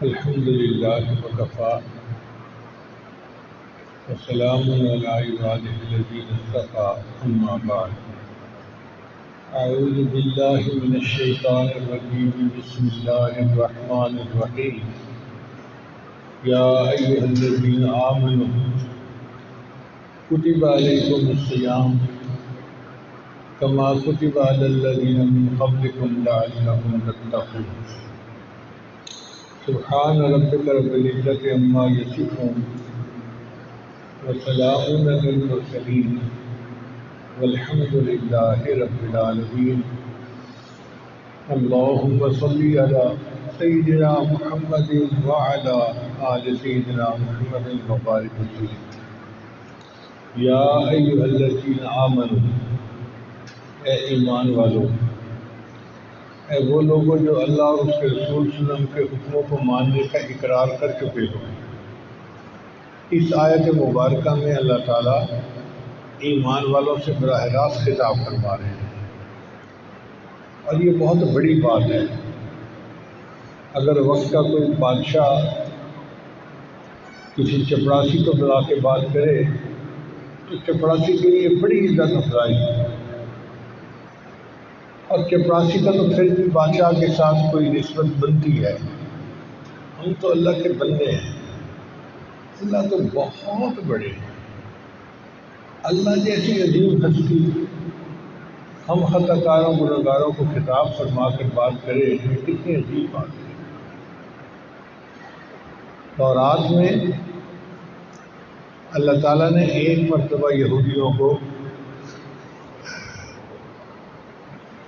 الحمد لله وكفى وسلام على عباده الذين اصطفى أما بعد أعوذ بالله من الشيطان الرجيم بسم الله الرحمن الرحيم يا أيها الذين آمنوا كتب عليكم الصيام كما كتب على الذين من قبلكم لعلكم تتقون سبحان ربك رب العزة عما يصفون وسلام على المرسلين والحمد لله رب العالمين اللهم صل على سيدنا محمد وعلى آل سيدنا محمد وبارك وسلم يا أيها الذين آمنوا اے ایمان والو، اے وہ لوگوں جو اللہ اور اس کے رسول صلی اللہ علیہ وسلم کے حکموں کو ماننے کا اقرار کر چکے ہو۔ اس آیت مبارکہ میں اللہ تعالیٰ ایمان والوں سے براہ راست خطاب فرما رہے ہیں، اور یہ بہت بڑی بات ہے۔ اگر وقت کا کوئی بادشاہ کسی چپڑاسی کو بلا کے بات کرے تو چپڑاسی کے لیے بڑی عزت افزائی ہے، اور چپڑاسی کا تو پھر بھی بادشاہ کے ساتھ کوئی نسبت بنتی ہے۔ ہم تو اللہ کے بندے ہیں، اللہ تو بہت بڑے ہیں۔ اللہ جیسی عظیم ہستی ہم خطا کاروں گنہگاروں کو خطاب فرما کر بات کرے، یہ کتنی عجیب بات ہے۔ تورات میں اللہ تعالیٰ نے ایک مرتبہ یہودیوں کو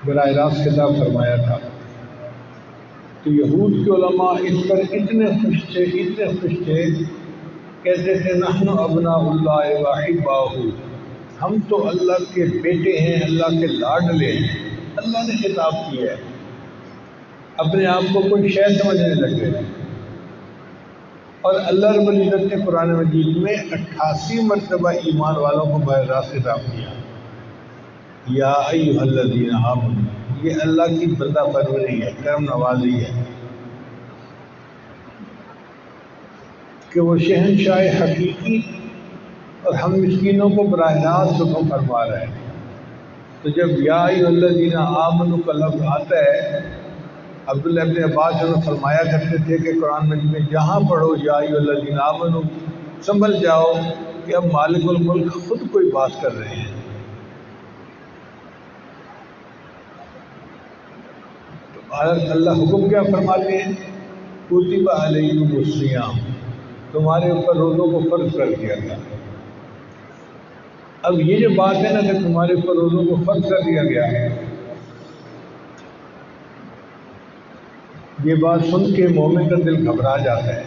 براہ راست خطاب فرمایا تھا، تو یہود کے علماء اس پر اتنے خوش تھے، کہتے تھے نحن ابناء اللہ واحباہ، ہم تو اللہ کے بیٹے ہیں، اللہ کے لاڈلے ہیں۔ اللہ نے خطاب کیا ہے، اپنے آپ کو کوئی شے سمجھنے لگے۔ اور اللہ رب العزت نے قرآن مجید میں 88 مرتبہ ایمان والوں کو براہ راست خطاب کیا۔ یا ایھا الذین آمنوا، یہ اللہ کی بندہ پروری ہے، کرم نوازی ہے کہ وہ شہنشاہ حقیقی اور ہم مسکینوں کو براہ راست حکم فرما رہے ہیں۔ تو جب یا ایھا الذین آمنوا کا لفظ آتا ہے، عبداللہ ابن عباس نے فرمایا کرتے تھے کہ قرآن مجید میں جہاں پڑھو یا ایھا الذین آمنوا سنبھل جاؤ کہ اب مالک الملک خود کوئی بات کر رہے ہیں۔ اللہ حکم کیا فرماتے ہیں؟ کتب علیکم الصیام، تمہارے اوپر روزوں کو فرض کر دیا گیا۔ اب یہ جو بات ہے نا کہ تمہارے اوپر روزوں کو فرض کر دیا گیا ہے، یہ بات سن کے مومن کا دل گھبرا جاتا ہے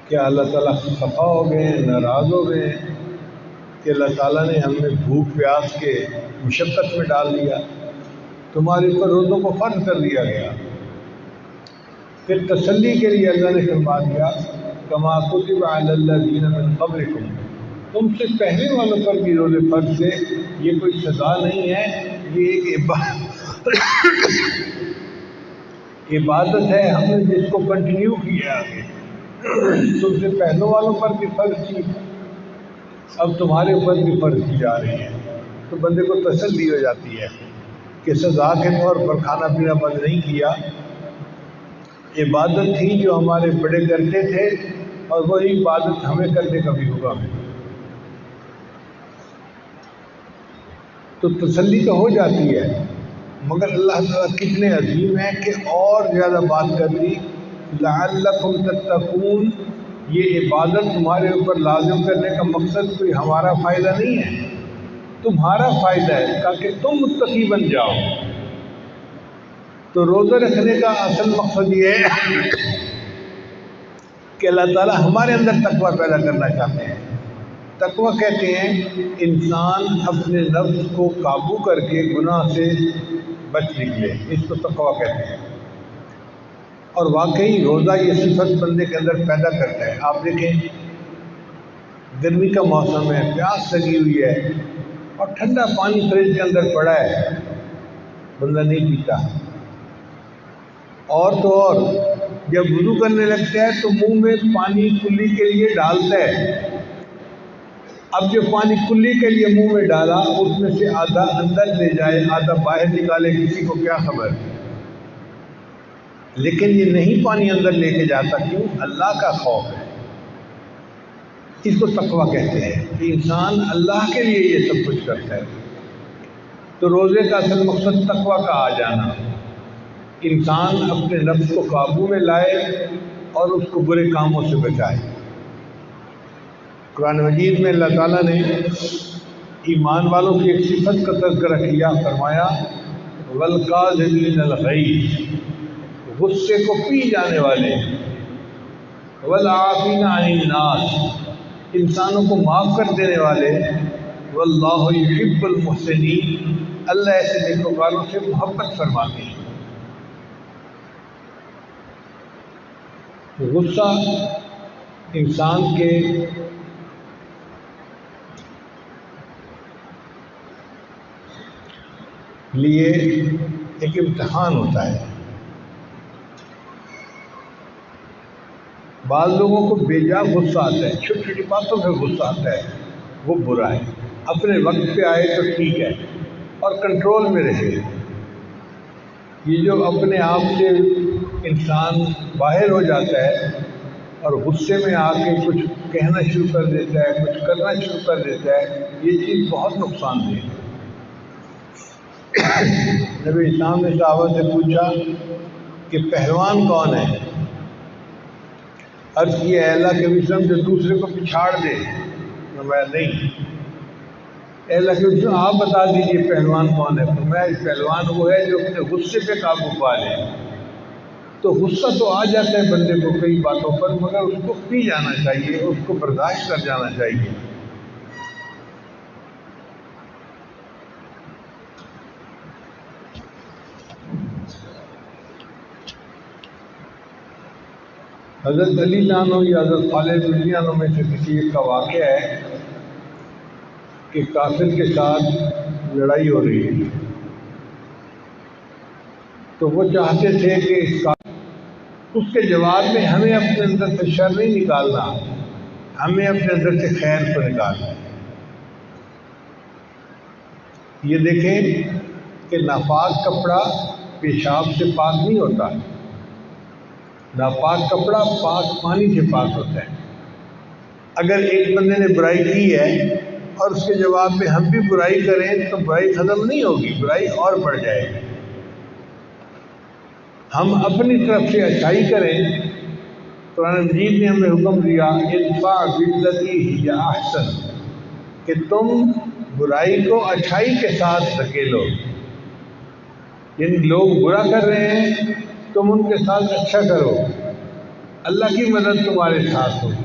کہ اللہ تعالیٰ خفا ہو گئے ہیں، ناراض ہو گئے ہیں کہ اللہ تعالیٰ نے ہمیں بھوک پیاس کے مشقت میں ڈال دیا، تمہارے اوپر روزوں کو فرض کر دیا گیا۔ پھر تسلی کے لیے اللہ نے فرما دیا کما کتب علی الذین من قبلکم، تم سے پہلے والوں پر بھی روزے فرض تھے، یہ کوئی سزا نہیں ہے، یہ ایک عبادت ہے، ہم نے جس کو کنٹینیو کیا آگے۔ تم سے پہلوں والوں پر بھی فرض تھی، اب تمہارے اوپر بھی فرض کی جا رہی ہے، تو بندے کو تسلی ہو جاتی ہے کہ سزا کے طور پر کھانا پینا بند نہیں کیا، عبادت تھی جو ہمارے بڑے کرتے تھے، اور وہی عبادت ہمیں کرنے کا بھی ہوگا۔ تو تسلی تو ہو جاتی ہے، مگر اللہ تعالیٰ کتنے عظیم ہیں کہ اور زیادہ بات کر دی، لعلکم تتقون، یہ عبادت تمہارے اوپر لازم کرنے کا مقصد کوئی ہمارا فائدہ نہیں ہے، تمہارا فائدہ ہے تاکہ تم متقی بن جاؤ۔ تو روزہ رکھنے کا اصل مقصد یہ ہے کہ اللہ تعالیٰ ہمارے اندر تقوی پیدا کرنا چاہتے ہیں۔ تقوی کہتے ہیں انسان اپنے نفس کو قابو کر کے گناہ سے بچ نکلے، اس کو تقوی کہتے ہیں۔ اور واقعی روزہ یہ صفت بندے کے اندر پیدا کرتا ہے۔ آپ دیکھیں گرمی کا موسم ہے، پیاس لگی ہوئی ہے، اور ٹھنڈا پانی فریج کے اندر پڑا ہے، بندہ نہیں پیتا، اور تو اور جب وضو کرنے لگتا ہے تو منہ میں پانی کلی کے لیے ڈالتا ہے. اب جو پانی کلی کے لیے منہ میں ڈالا اس میں سے آدھا اندر لے جائے آدھا باہر نکالے، کسی کو کیا خبر. لیکن یہ نہیں پانی اندر لے کے جاتا، کیوں؟ اللہ کا خوف ہے. اس کو تقویٰ کہتے ہیں کہ انسان اللہ کے لیے یہ سب کچھ کرتا ہے. تو روزے کا اصل مقصد تقویٰ کا آ جانا، انسان اپنے نفس کو قابو میں لائے اور اس کو برے کاموں سے بچائے. قرآن مجید میں اللہ تعالیٰ نے ایمان والوں کی ایک صفت کا تذکرہ کیا، فرمایا والقاظمین الغیظ، غصے کو پی جانے والے، والعافین عن الناس، انسانوں کو معاف کر دینے والے، واللہ یحب المحسنین، اللہ ایسے نیکوکاروں سے محبت فرماتے ہیں. غصہ انسان کے لیے ایک امتحان ہوتا ہے. بعض لوگوں کو بے جا غصہ آتا ہے، چھوٹی چھوٹی باتوں پہ غصہ آتا ہے، وہ برا ہے. اپنے وقت پہ آئے تو ٹھیک ہے اور کنٹرول میں رہے. یہ جو اپنے آپ سے انسان باہر ہو جاتا ہے اور غصے میں آ کے کچھ کہنا شروع کر دیتا ہے، کچھ کرنا شروع کر دیتا ہے، یہ چیز بہت نقصان دہ ہے. نبی اسلام نے صحابہ سے پوچھا کہ پہلوان کون ہے؟ عرض کیا ہے اللہ کے وسلم جو دوسرے کو پچھاڑ دے. فرمایا نہیں. اللہ کے وسلم آپ بتا دیجئے پہلوان کون ہے؟ فرمایا پہلوان وہ ہے جو اپنے غصے پہ قابو پا لے. تو غصہ تو آ جاتا ہے بندے کو کئی باتوں پر، مگر اس کو پی جانا چاہیے، اس کو برداشت کر جانا چاہیے. حضرت علی عنہ یا حضرت خالد رضی عنہ میں سے کسی ایک کا واقعہ ہے کہ کافر کے ساتھ لڑائی ہو رہی ہے، تو وہ چاہتے تھے کہ اس کے جواب میں ہمیں اپنے اندر سے شر نہیں نکالنا، ہمیں اپنے اندر سے خیر کو نکالنا. یہ دیکھیں کہ ناپاک کپڑا پیشاب سے پاک نہیں ہوتا، ناپاک کپڑا پاک پانی سے پاک ہوتا ہے. اگر ایک بندے نے برائی کی ہے اور اس کے جواب میں ہم بھی برائی کریں تو برائی ختم نہیں ہوگی، برائی اور بڑھ جائے گی. ہم اپنی طرف سے اچھائی کریں. قرآن مجید نے ہمیں حکم دیا ادفع بالتی ہی احسن، کہ تم برائی کو اچھائی کے ساتھ دھکیلو. جن لوگ برا کر رہے ہیں تم ان کے ساتھ اچھا کرو، اللہ کی مدد تمہارے ساتھ ہوگی.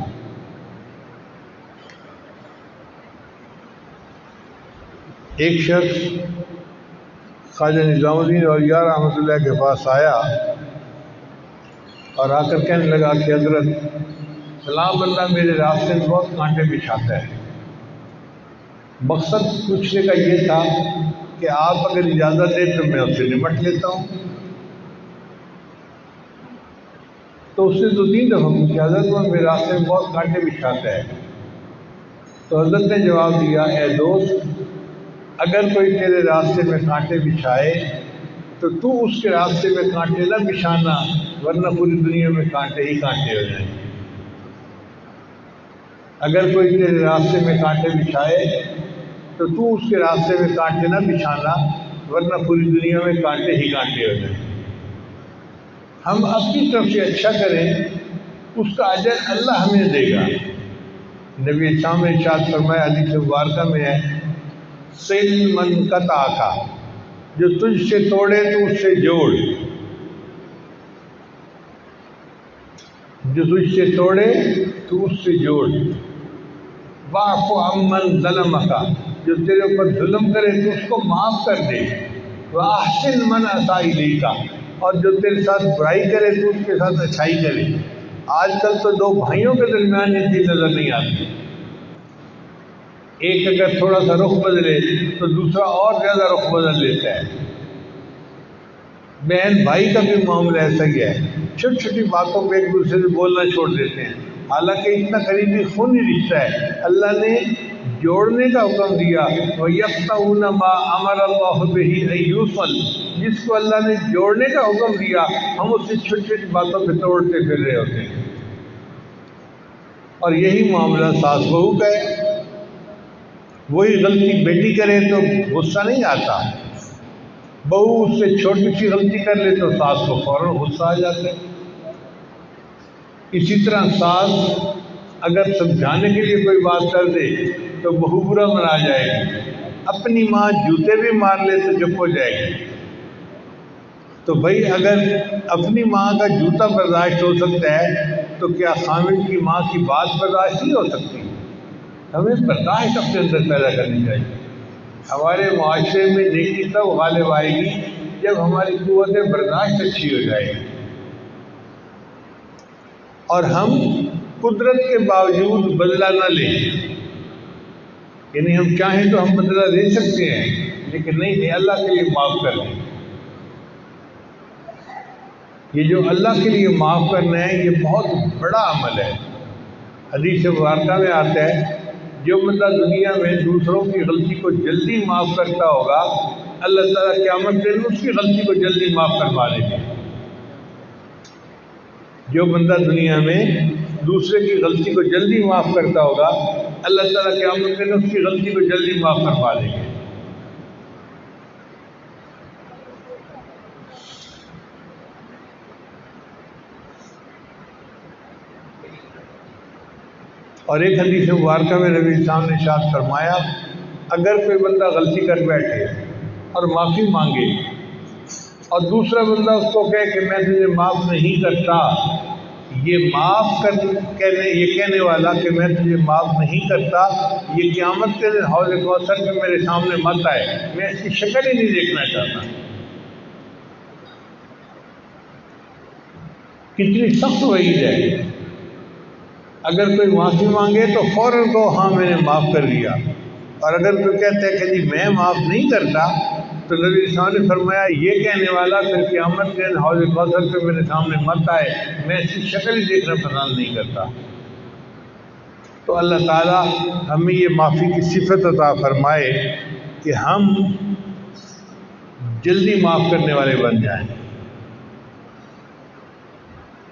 ایک شخص خواجہ نظام الدین اولیاء رحمۃ اللہ کے پاس آیا اور آ کر کہنے لگا کہ حضرت فلاں بندہ میرے راستے میں بہت کانٹے بچھاتا ہے. مقصد پوچھنے کا یہ تھا کہ آپ اگر اجازت دیں تو میں اس سے نمٹ لیتا ہوں. تو اس نے 2-3 دفعہ پوچھا حضرت وہ میرے راستے میں بہت کانٹے بچھاتا ہے. تو حضرت نے جواب دیا اے دوست، اگر کوئی تیرے راستے میں کانٹے بچھائے تو تو اس کے راستے میں کانٹے نہ بچھانا، ورنہ پوری دنیا میں کانٹے ہی کانٹے ہو جائیں. اگر کوئی تیرے راستے میں کانٹے بچھائے تو تو اس کے راستے میں کانٹے نہ بچھانا، ورنہ پوری دنیا میں کانٹے ہی کانٹے ہو جائیں. ہم اپنی طرف سے اچھا کریں، اس کا اجر اللہ ہمیں دے گا. نبی اسلام نے ارشاد فرمایا، حدیث مبارکہ میں ہے صل من قطعک، جو تجھ سے توڑے تو اس سے جوڑ، جو تجھ سے توڑے تو اس سے جوڑ. واعف عمن ظلمک، جو تیرے اوپر ظلم کرے تو اس کو معاف کر دے. واحسن من اساء الیک، اور جو تیرے ساتھ برائی کرے تو اس کے ساتھ اچھائی کرے. آج کل تو 2 بھائیوں کے درمیان یہ چیز نظر نہیں آتی. ایک اگر تھوڑا سا رخ بدلے تو دوسرا اور زیادہ رخ بدل لیتا ہے. بہن بھائی کا بھی معاملہ ایسا ہی ہے. چھوٹی چھوٹی باتوں پہ ایک دوسرے سے بولنا چھوڑ دیتے ہیں، حالانکہ اتنا قریبی خونی رشتہ ہے۔ اللہ نے جوڑنے کا حکم دیا، وَيَقْطَعُونَ مَا أَمَرَ اللَّهُ بِهِ أَن يُوصَلَ، جس کو اللہ نے جوڑنے کا حکم دیا ہم اس سے چھوٹی چھوٹی باتوں پہ توڑتے پھر رہے ہوتے ہیں۔ اور یہی معاملہ ساس بہو کا ہے، وہی غلطی بیٹی کرے تو غصہ نہیں آتا، بہو اس سے چھوٹی سی غلطی کر لے تو ساس کو فوراً غصہ آ جاتا ہے۔ اسی طرح ساس اگر سمجھانے کے لیے کوئی بات کر دے تو بہو برا منا جائے گی، اپنی ماں جوتے بھی مار لے تو چپ ہو جائے گی۔ تو بھائی اگر اپنی ماں کا جوتا برداشت ہو سکتا ہے تو کیا خامد کی ماں کی بات برداشت نہیں ہو سکتی؟ ہمیں برداشت اپنے اندر پیدا کرنی چاہیے۔ ہمارے معاشرے میں نیکی تب غالب آئے گی جب ہماری قوت برداشت اچھی ہو جائے گی، اور ہم قدرت کے باوجود بدلہ نہ لیں۔ یعنی ہم چاہیں تو ہم بدلہ لے سکتے ہیں، لیکن نہیں اللہ کے لیے معاف کر دیں۔ یہ جو اللہ کے لیے معاف کرنا ہے یہ بہت بڑا عمل ہے۔ حدیث مبارکہ میں آتا ہے جو بندہ دنیا میں دوسروں کی غلطی کو جلدی معاف کرتا ہوگا، اللہ تعالیٰ قیامت کے دن اس کی غلطی کو جلدی معاف کروا دیں گے۔ جو بندہ دنیا میں دوسرے کی غلطی کو جلدی معاف کرتا ہوگا، اللہ تعالیٰ قیامت کے دن اس کی غلطی کو جلدی معاف کروا دیں گے۔ اور ایک حدیث مبارکہ میں نبی صاحب نے ارشاد فرمایا، اگر کوئی بندہ غلطی کر بیٹھے اور معافی مانگے اور دوسرا بندہ اس کو کہے کہ میں تجھے معاف نہیں کرتا، یہ کہنے والا کہ میں تجھے معاف نہیں کرتا، یہ قیامت کے دن حوض کوثر میں میرے سامنے مت آئے، میں اس کی شکل ہی نہیں دیکھنا چاہتا۔ کتنی سخت وعید ہے۔ اگر کوئی معافی مانگے تو فوراً کو ہاں میں نے معاف کر دیا، اور اگر کوئی کہتا ہے کہ جی میں معاف نہیں کرتا تو نبی صلی اللہ علیہ وسلم نے فرمایا یہ کہنے والا پھر قیامت کے دن حوض کوثر پہ میرے سامنے مت آئے، میں اس کی شکل ہی دیکھنا پسند نہیں کرتا۔ تو اللہ تعالیٰ ہمیں یہ معافی کی صفت عطا فرمائے کہ ہم جلدی معاف کرنے والے بن جائیں۔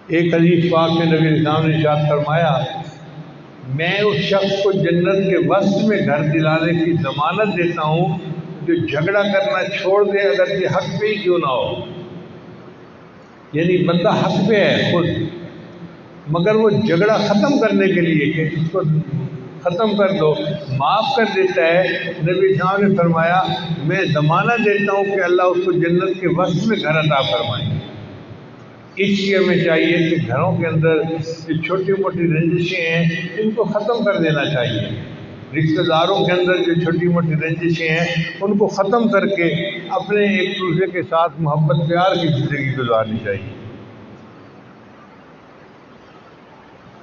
ایک حدیث پاک میں نبی اسلام نے ارشاد فرمایا، میں اس شخص کو جنت کے وسط میں گھر دلانے کی ضمانت دیتا ہوں جو جھگڑا کرنا چھوڑ دے اگر یہ حق پہ ہی کیوں نہ ہو۔ یعنی بندہ حق پہ ہے خود، مگر وہ جھگڑا ختم کرنے کے لیے کہ اس کو ختم کر دو، معاف کر دیتا ہے۔ نبی صاحب نے فرمایا میں ضمانت دیتا ہوں کہ اللہ اس کو جنت کے وسط میں گھر عطا فرمائے۔ اس لیے ہمیں چاہیے کہ گھروں کے اندر جو چھوٹی موٹی رنجشیں ہیں ان کو ختم کر دینا چاہیے، رشتہ داروں کے اندر جو چھوٹی موٹی رنجشیں ہیں ان کو ختم کر کے اپنے ایک دوسرے کے ساتھ محبت پیار کی زندگی گزارنی چاہیے۔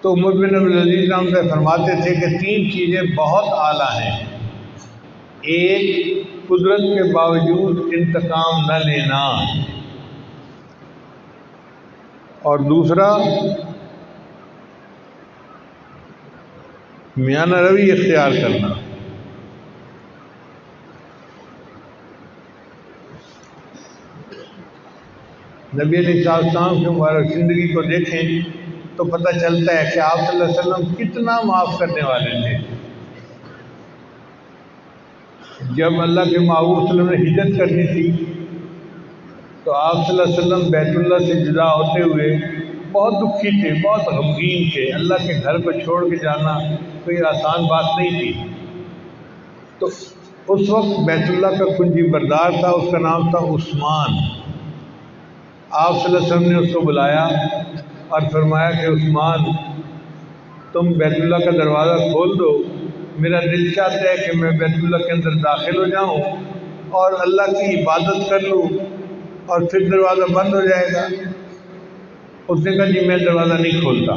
تو عمر بن عبدالعزیز رحمۃ اللہ فرماتے تھے کہ 3 چیزیں بہت اعلیٰ ہیں، ایک قدرت کے باوجود انتقام نہ لینا، اور دوسرا میانہ روی اختیار کرنا۔ نبی علیہ السلام کی مبارک زندگی کو دیکھیں تو پتہ چلتا ہے کہ آپ صلی اللہ علیہ وسلم کتنا معاف کرنے والے تھے۔ جب اللہ کے محبوب صلی اللہ علیہ وسلم نے ہجرت کرنی تھی تو آپ صلی اللہ علیہ وسلم بیت اللہ سے جدا ہوتے ہوئے بہت دکھی تھے، بہت غمگین تھے۔ اللہ کے گھر کو چھوڑ کے جانا کوئی آسان بات نہیں تھی۔ تو اس وقت بیت اللہ کا کنجی بردار تھا، اس کا نام تھا عثمان۔ آپ صلی اللہ علیہ وسلم نے اس کو بلایا اور فرمایا کہ عثمان تم بیت اللہ کا دروازہ کھول دو، میرا دل چاہتا ہے کہ میں بیت اللہ کے اندر داخل ہو جاؤں اور اللہ کی عبادت کر لوں، اور پھر دروازہ بند ہو جائے گا۔ اس نے کہا جی میں دروازہ نہیں کھولتا۔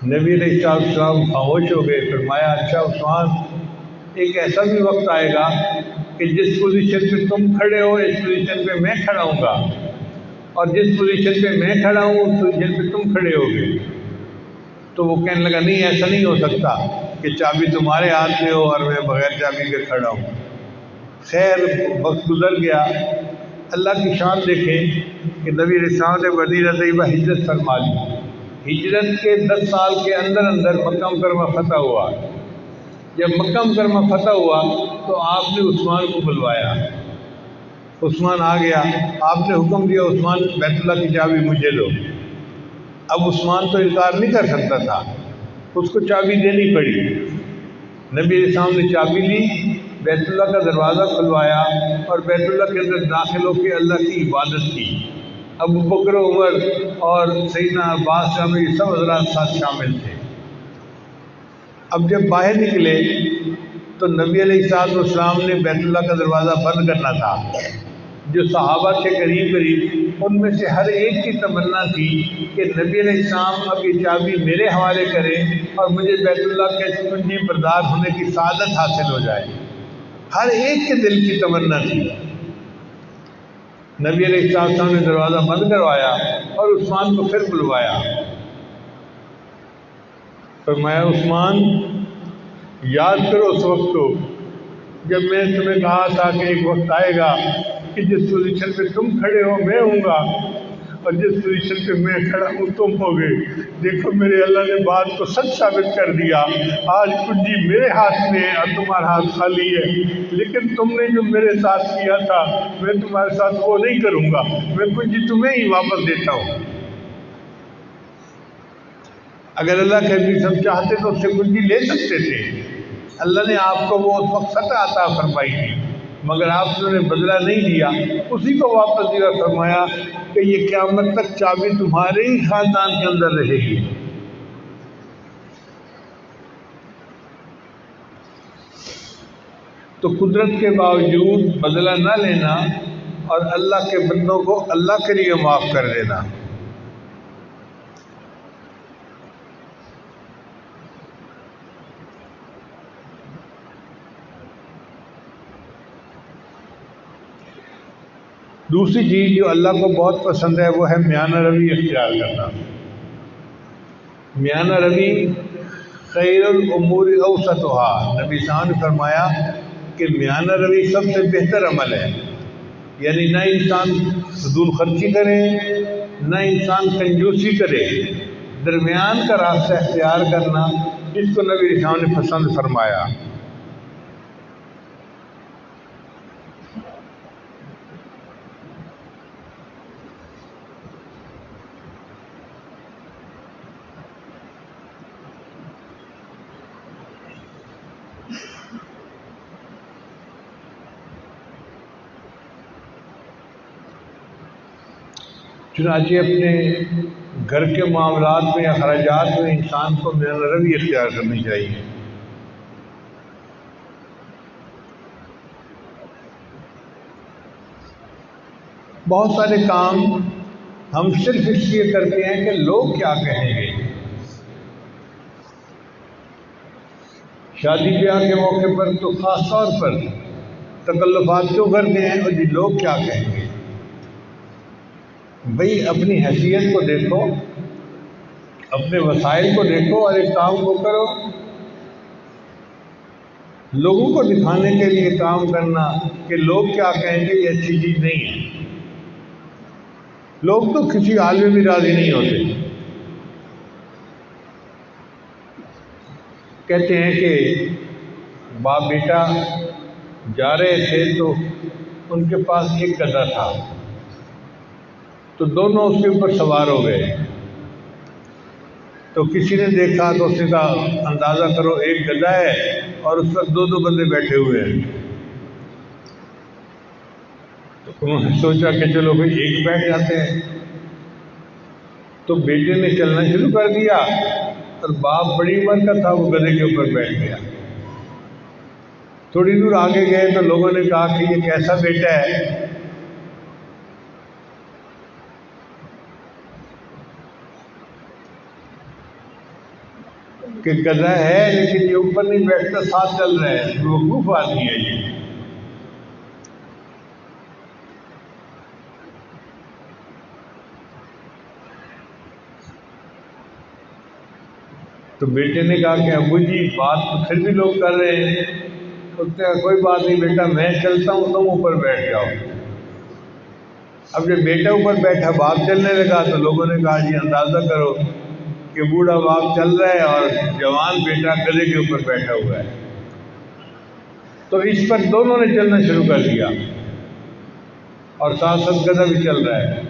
نبی علیہ السلام خاموش ہو گئے، فرمایا اچھا عثمان، ایک ایسا بھی وقت آئے گا کہ جس پوزیشن پہ تم کھڑے ہو اس پوزیشن پہ میں کھڑا ہوں گا، اور جس پوزیشن پہ میں کھڑا ہوں اس پوزیشن پہ تم کھڑے ہو گے۔ تو وہ کہنے لگا نہیں ایسا نہیں ہو سکتا کہ چابی تمہارے ہاتھ میں ہو اور میں بغیر چابی کے کھڑا ہوں۔ خیر وقت گزر گیا۔ اللہ کی شان دیکھیں کہ نبی علیہ السلام نے مدینہ طیبہ ہجرت فرما لی۔ ہجرت کے 10 سال کے اندر اندر مکہ مکرمہ فتح ہوا۔ جب مکہ مکرمہ فتح ہوا تو آپ نے عثمان کو بلوایا۔ عثمان آ گیا، آپ نے حکم دیا عثمان بیت اللہ کی چابی مجھے دو۔ اب عثمان تو انکار نہیں کر سکتا تھا، اس کو چابی دینی پڑی۔ نبی علیہ السلام نے چابی لی، بیت اللہ کا دروازہ کھلوایا اور بیت اللہ کے اندر داخل ہو کے اللہ کی عبادت کی۔ ابو بکر عمر اور سیدنا عباس جامع یہ سب حضرات ساتھ شامل تھے۔ اب جب باہر نکلے تو نبی علیہ السلام نے بیت اللہ کا دروازہ بند کرنا تھا۔ جو صحابہ تھے قریب قریب، ان میں سے ہر ایک کی تمنا تھی کہ نبی علیہ السلام اب یہ چابی میرے حوالے کرے اور مجھے بیت اللہ کے کنجی بردار ہونے کی سعادت حاصل ہو جائے۔ ہر ایک کے دل کی تمنا تھی۔ نبی علیہ السلام نے دروازہ بند کروایا اور عثمان کو پھر بلوایا۔ فرمایا عثمان یاد کرو اس وقت کو جب میں نے تمہیں کہا تھا کہ ایک وقت آئے گا کہ جس پوزیشن پہ تم کھڑے ہو میں ہوں گا اور جس پوزیشن پہ میں کھڑا ہوں تم ہوگے۔ دیکھو میرے اللہ نے بات کو سچ ثابت کر دیا۔ آج کنجی میرے ہاتھ میں ہے اور تمہارا ہاتھ خالی ہے، لیکن تم نے جو میرے ساتھ کیا تھا میں تمہارے ساتھ وہ نہیں کروں گا، میں کنجی تمہیں ہی واپس دیتا ہوں۔ اگر اللہ کے حبیب ہم چاہتے تو اس سے کنجی لے سکتے تھے۔ اللہ نے آپ کو وہ اس وقت فتح عطا فرمائی تھی، مگر آپ نے بدلہ نہیں دیا، اسی کو واپس دیا۔ فرمایا کہ یہ قیامت تک چابی تمہارے ہی خاندان کے اندر رہے گی۔ تو قدرت کے باوجود بدلہ نہ لینا اور اللہ کے بندوں کو اللہ کے لیے معاف کر دینا۔ دوسری چیز جو اللہ کو بہت پسند ہے وہ ہے میانہ روی اختیار کرنا۔ میانہ روی خیر الامور اوسطها، نبی صاحب نے فرمایا کہ میانہ روی سب سے بہتر عمل ہے۔ یعنی نہ انسان فضول خرچی کرے نہ انسان کنجوسی کرے، درمیان کا راستہ اختیار کرنا جس کو نبی صاحب نے پسند فرمایا۔ چنانچہ اپنے گھر کے معاملات میں یا خراجات میں انسان کو میانہ روی اختیار کرنی چاہیے۔ بہت سارے کام ہم صرف اس لیے کرتے ہیں کہ لوگ کیا کہیں گے۔ شادی بیاہ کے موقع پر تو خاص طور پر تکلفات کیوں کرتے ہیں اور جی لوگ کیا کہیں گے۔ بھئی اپنی حیثیت کو دیکھو، اپنے وسائل کو دیکھو اور ایک کام کو کرو۔ لوگوں کو دکھانے کے لیے کام کرنا کہ لوگ کیا کہیں گے یہ اچھی چیز نہیں ہے۔ لوگ تو کسی حال میں بھی راضی نہیں ہوتے۔ کہتے ہیں کہ باپ بیٹا جا رہے تھے تو ان کے پاس ایک گدھا تھا، تو دونوں اس کے اوپر سوار ہو گئے۔ تو کسی نے دیکھا تو اس نے کہا اندازہ کرو ایک گدھا ہے اور اس پر دو دو بندے بیٹھے ہوئے ہیں۔ تو انہوں نے سوچا کہ چلو بھئی ایک بیٹھ جاتے ہیں۔ تو بیٹے نے چلنا شروع کر دیا اور باپ بڑی عمر کا تھا، وہ گدھے کے اوپر بیٹھ گیا۔ تھوڑی دور آگے گئے تو لوگوں نے کہا کہ یہ کیسا بیٹا ہے؟ کہ گدھا ہے لیکن یہ اوپر نہیں بیٹھتا، ساتھ چل رہا ہے، بیوقوف آدمی ہے یہ۔ تو بیٹے نے کہا کہ ابو جی بات تو پھر بھی لوگ کر رہے ہیں۔ اس نے کہا کوئی بات نہیں بیٹا، میں چلتا ہوں، تم اوپر بیٹھ جاؤ۔ اب جب بیٹا اوپر بیٹھا، باپ چلنے لگا تو لوگوں نے کہا جی اندازہ کرو کہ بوڑھا باپ چل رہا ہے اور جوان بیٹا گدھے کے اوپر بیٹھا ہوا ہے۔ تو اس پر دونوں نے چلنا شروع کر دیا اور ساتھ ساتھ گدھا بھی چل رہا ہے۔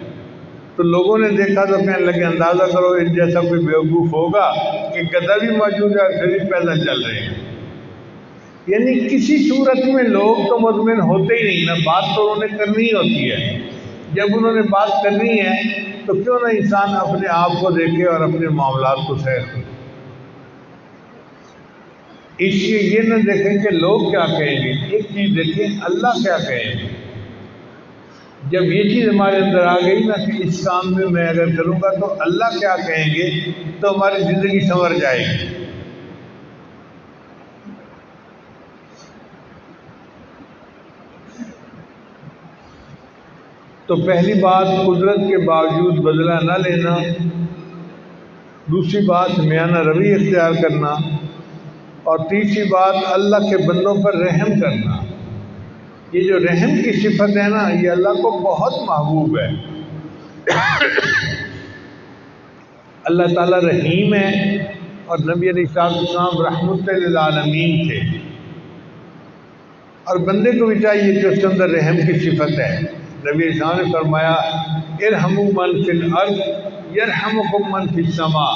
تو لوگوں نے دیکھا تو کہنے لگے اندازہ کرو ان جیسا کوئی بیوقوف ہوگا کہ گدھا بھی موجود ہے اور پھر بھی پیدل چل رہے ہیں۔ یعنی کسی صورت میں لوگ تو مطمئن ہوتے ہی نہیں نا، بات تو انہوں نے کرنی ہی ہوتی ہے۔ جب انہوں نے بات کرنی ہے تو کیوں نہ انسان اپنے آپ کو دیکھے اور اپنے معاملات کو سیر کرے۔ اس لیے یہ نہ دیکھیں کہ لوگ کیا کہیں گے، ایک چیز دیکھیں اللہ کیا کہیں گے۔ جب یہ چیز ہمارے اندر آ گئی نا کہ اس کام میں اگر کروں گا تو اللہ کیا کہیں گے، تو ہماری زندگی سنور جائے گی۔ تو پہلی بات قدرت کے باوجود بدلہ نہ لینا، دوسری بات میانہ روی اختیار کرنا، اور تیسری بات اللہ کے بندوں پر رحم کرنا۔ یہ جو رحم کی صفت ہے نا، یہ اللہ کو بہت محبوب ہے۔ اللہ تعالیٰ رحیم ہے اور نبی علیہ السلام رحمت للعالمین تھے، اور بندے کو بھی چاہیے کہ اس کے اندر رحم کی صفت ہے۔ نبی علیہ السلام نے فرمایا ارحموا من فی الارض یرحمکم من فی السماء،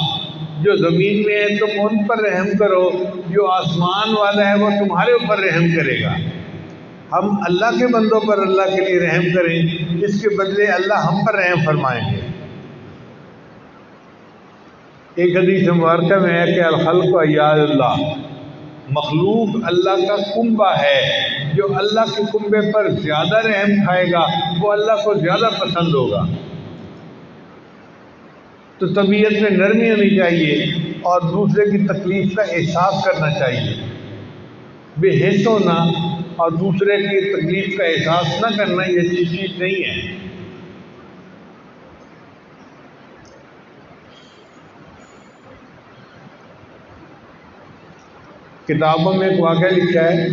جو زمین میں ہے تم ان پر رحم کرو، جو آسمان والا ہے وہ تمہارے اوپر رحم کرے گا۔ ہم اللہ کے بندوں پر اللہ کے لیے رحم کریں، اس کے بدلے اللہ ہم پر رحم فرمائیں گے۔ ایک حدیث مبارکہ میں ہے کہ الخلق عیال اللہ، مخلوق اللہ کا کنبہ ہے، جو اللہ کے کنبے پر زیادہ رحم کھائے گا وہ اللہ کو زیادہ پسند ہوگا۔ تو طبیعت میں نرمی ہونی چاہیے اور دوسرے کی تکلیف کا احساس کرنا چاہیے، بے حس ہونا اور دوسرے کی تکلیف کا احساس نہ کرنا یہ اچھی چیز نہیں ہے۔ کتابوں میں ایک واقعہ لکھا ہے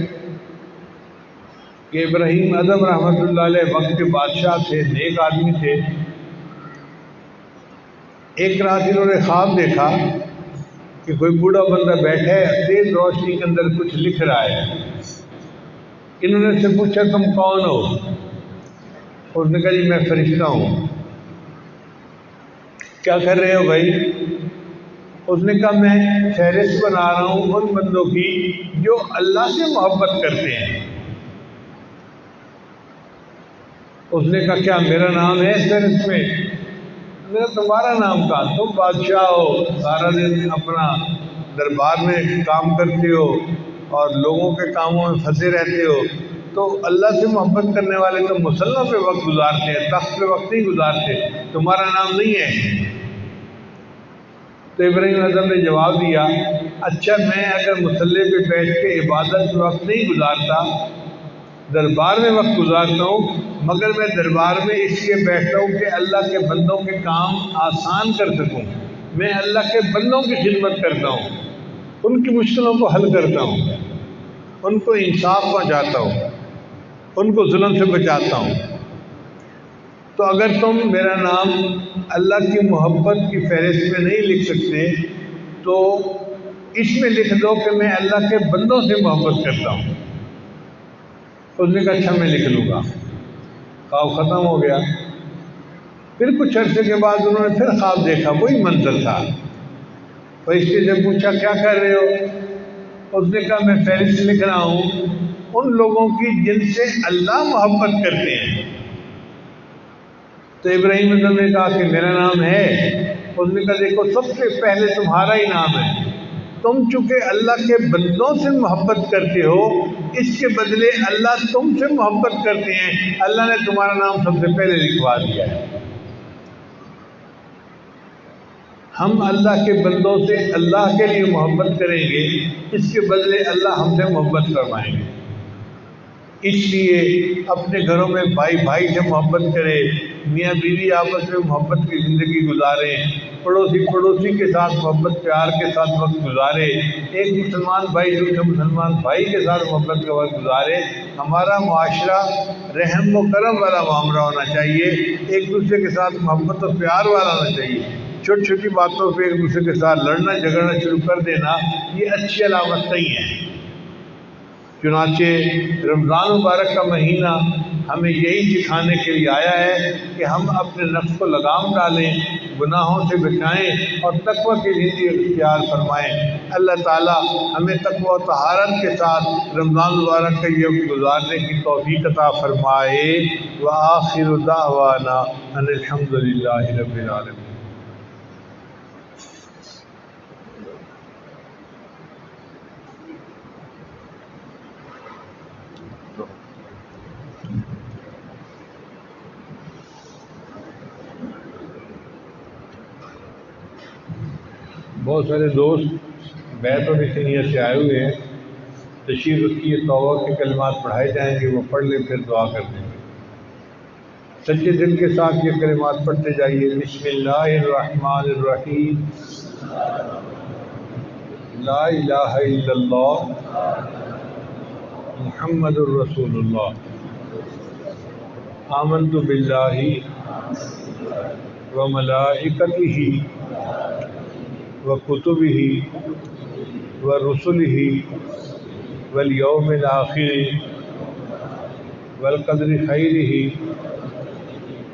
کہ ابراہیم اعظم رحمۃ اللہ علیہ وقت کے بادشاہ تھے، نیک آدمی تھے۔ ایک رات انہوں نے خواب دیکھا کہ کوئی بوڑھا بندہ بیٹھا ہے، تیز روشنی کے اندر کچھ لکھ رہا ہے۔ انہوں نے اس سے پوچھا تم کون ہو؟ اس نے کہا جی میں فرشتہ ہوں۔ کیا کر رہے ہو بھائی؟ اس نے کہا میں فہرست بنا رہا ہوں ان بندوں کی جو اللہ سے محبت کرتے ہیں۔ اس نے کہا کیا میرا نام ہے اس فہرست میں؟ میرا تمہارا نام کہا، تم بادشاہ ہو، سارا دن اپنا دربار میں کام کرتے ہو اور لوگوں کے کاموں میں پھنسے رہتے ہو، تو اللہ سے محبت کرنے والے تو مسلح پہ وقت گزارتے ہیں، تخت پہ وقت نہیں گزارتے، تمہارا نام نہیں ہے۔ تو ابراہیم اعظم نے جواب دیا اچھا میں اگر مصلی پہ بیٹھ کے عبادت میں وقت نہیں گزارتا، دربار میں وقت گزارتا ہوں، مگر میں دربار میں اس لیے بیٹھتا ہوں کہ اللہ کے بندوں کے کام آسان کر سکوں، میں اللہ کے بندوں کی خدمت کرتا ہوں، ان کی مشکلوں کو حل کرتا ہوں، ان کو انصاف پہنچاتا ہوں، ان کو ظلم سے بچاتا ہوں۔ تو اگر تم میرا نام اللہ کی محبت کی فہرست میں نہیں لکھ سکتے تو اس میں لکھ دو کہ میں اللہ کے بندوں سے محبت کرتا ہوں۔ اس نے کہا اچھا میں لکھ لوں گا۔ خواب ختم ہو گیا۔ پھر کچھ عرصے کے بعد انہوں نے پھر خواب دیکھا، وہی منظر تھا۔ فرشتے سے پوچھا کیا کر رہے ہو؟ اس نے کہا میں فہرست لکھ رہا ہوں ان لوگوں کی جن سے اللہ محبت کرتے ہیں۔ تو ابراہیم اعظم نے کہا کہ میرا نام ہے؟ اس نے کہا دیکھو سب سے پہلے تمہارا ہی نام ہے، تم چونکہ اللہ کے بندوں سے محبت کرتے ہو، اس کے بدلے اللہ تم سے محبت کرتے ہیں، اللہ نے تمہارا نام سب سے پہلے لکھوا دیا ہے۔ ہم اللہ کے بندوں سے اللہ کے لیے محبت کریں گے، اس کے بدلے اللہ ہم سے محبت فرمائیں گے۔ اس لیے اپنے گھروں میں بھائی بھائی سے محبت کرے، میاں بیوی آپس میں محبت کی زندگی گزاریں، پڑوسی کے ساتھ محبت پیار کے ساتھ وقت گزارے، ایک مسلمان بھائی دوسرے مسلمان بھائی کے ساتھ محبت کا وقت گزارے۔ ہمارا معاشرہ رحم و کرم والا معاملہ ہونا چاہیے، ایک دوسرے کے ساتھ محبت و پیار والا ہونا چاہیے۔ چھوٹی چھوٹی باتوں پہ ایک دوسرے کے ساتھ لڑنا جھگڑنا شروع کر دینا یہ اچھی علامت نہیں ہے۔ چنانچہ رمضان مبارک کا مہینہ ہمیں یہی سکھانے کے لیے آیا ہے کہ ہم اپنے نفس کو لگام ڈالیں، گناہوں سے بچائیں اور تقوی کی زندگی اختیار فرمائیں۔ اللہ تعالیٰ ہمیں تقوی و طہارت کے ساتھ رمضان مبارک کا یہ وقت گزارنے کی توفیق عطا فرمائے۔ وآخر دعوانا ان الحمد للہ رب العالمین۔ بہت سارے دوست بیت اور نیت سے آئے ہوئے ہیں، تشریف رکھیے، توبہ کے کلمات پڑھائے جائیں گے، وہ پڑھ لیں پھر دعا کر دیں گے۔ سچے دل کے ساتھ یہ کلمات پڑھتے جائیے۔ بسم اللہ الرحمن الرحیم، لا الہ الا اللہ محمد الرسول اللہ، آمنت باللہ وملائکتہ وکتبہ ورسلہ والیوم الآخر والقدر خیرہ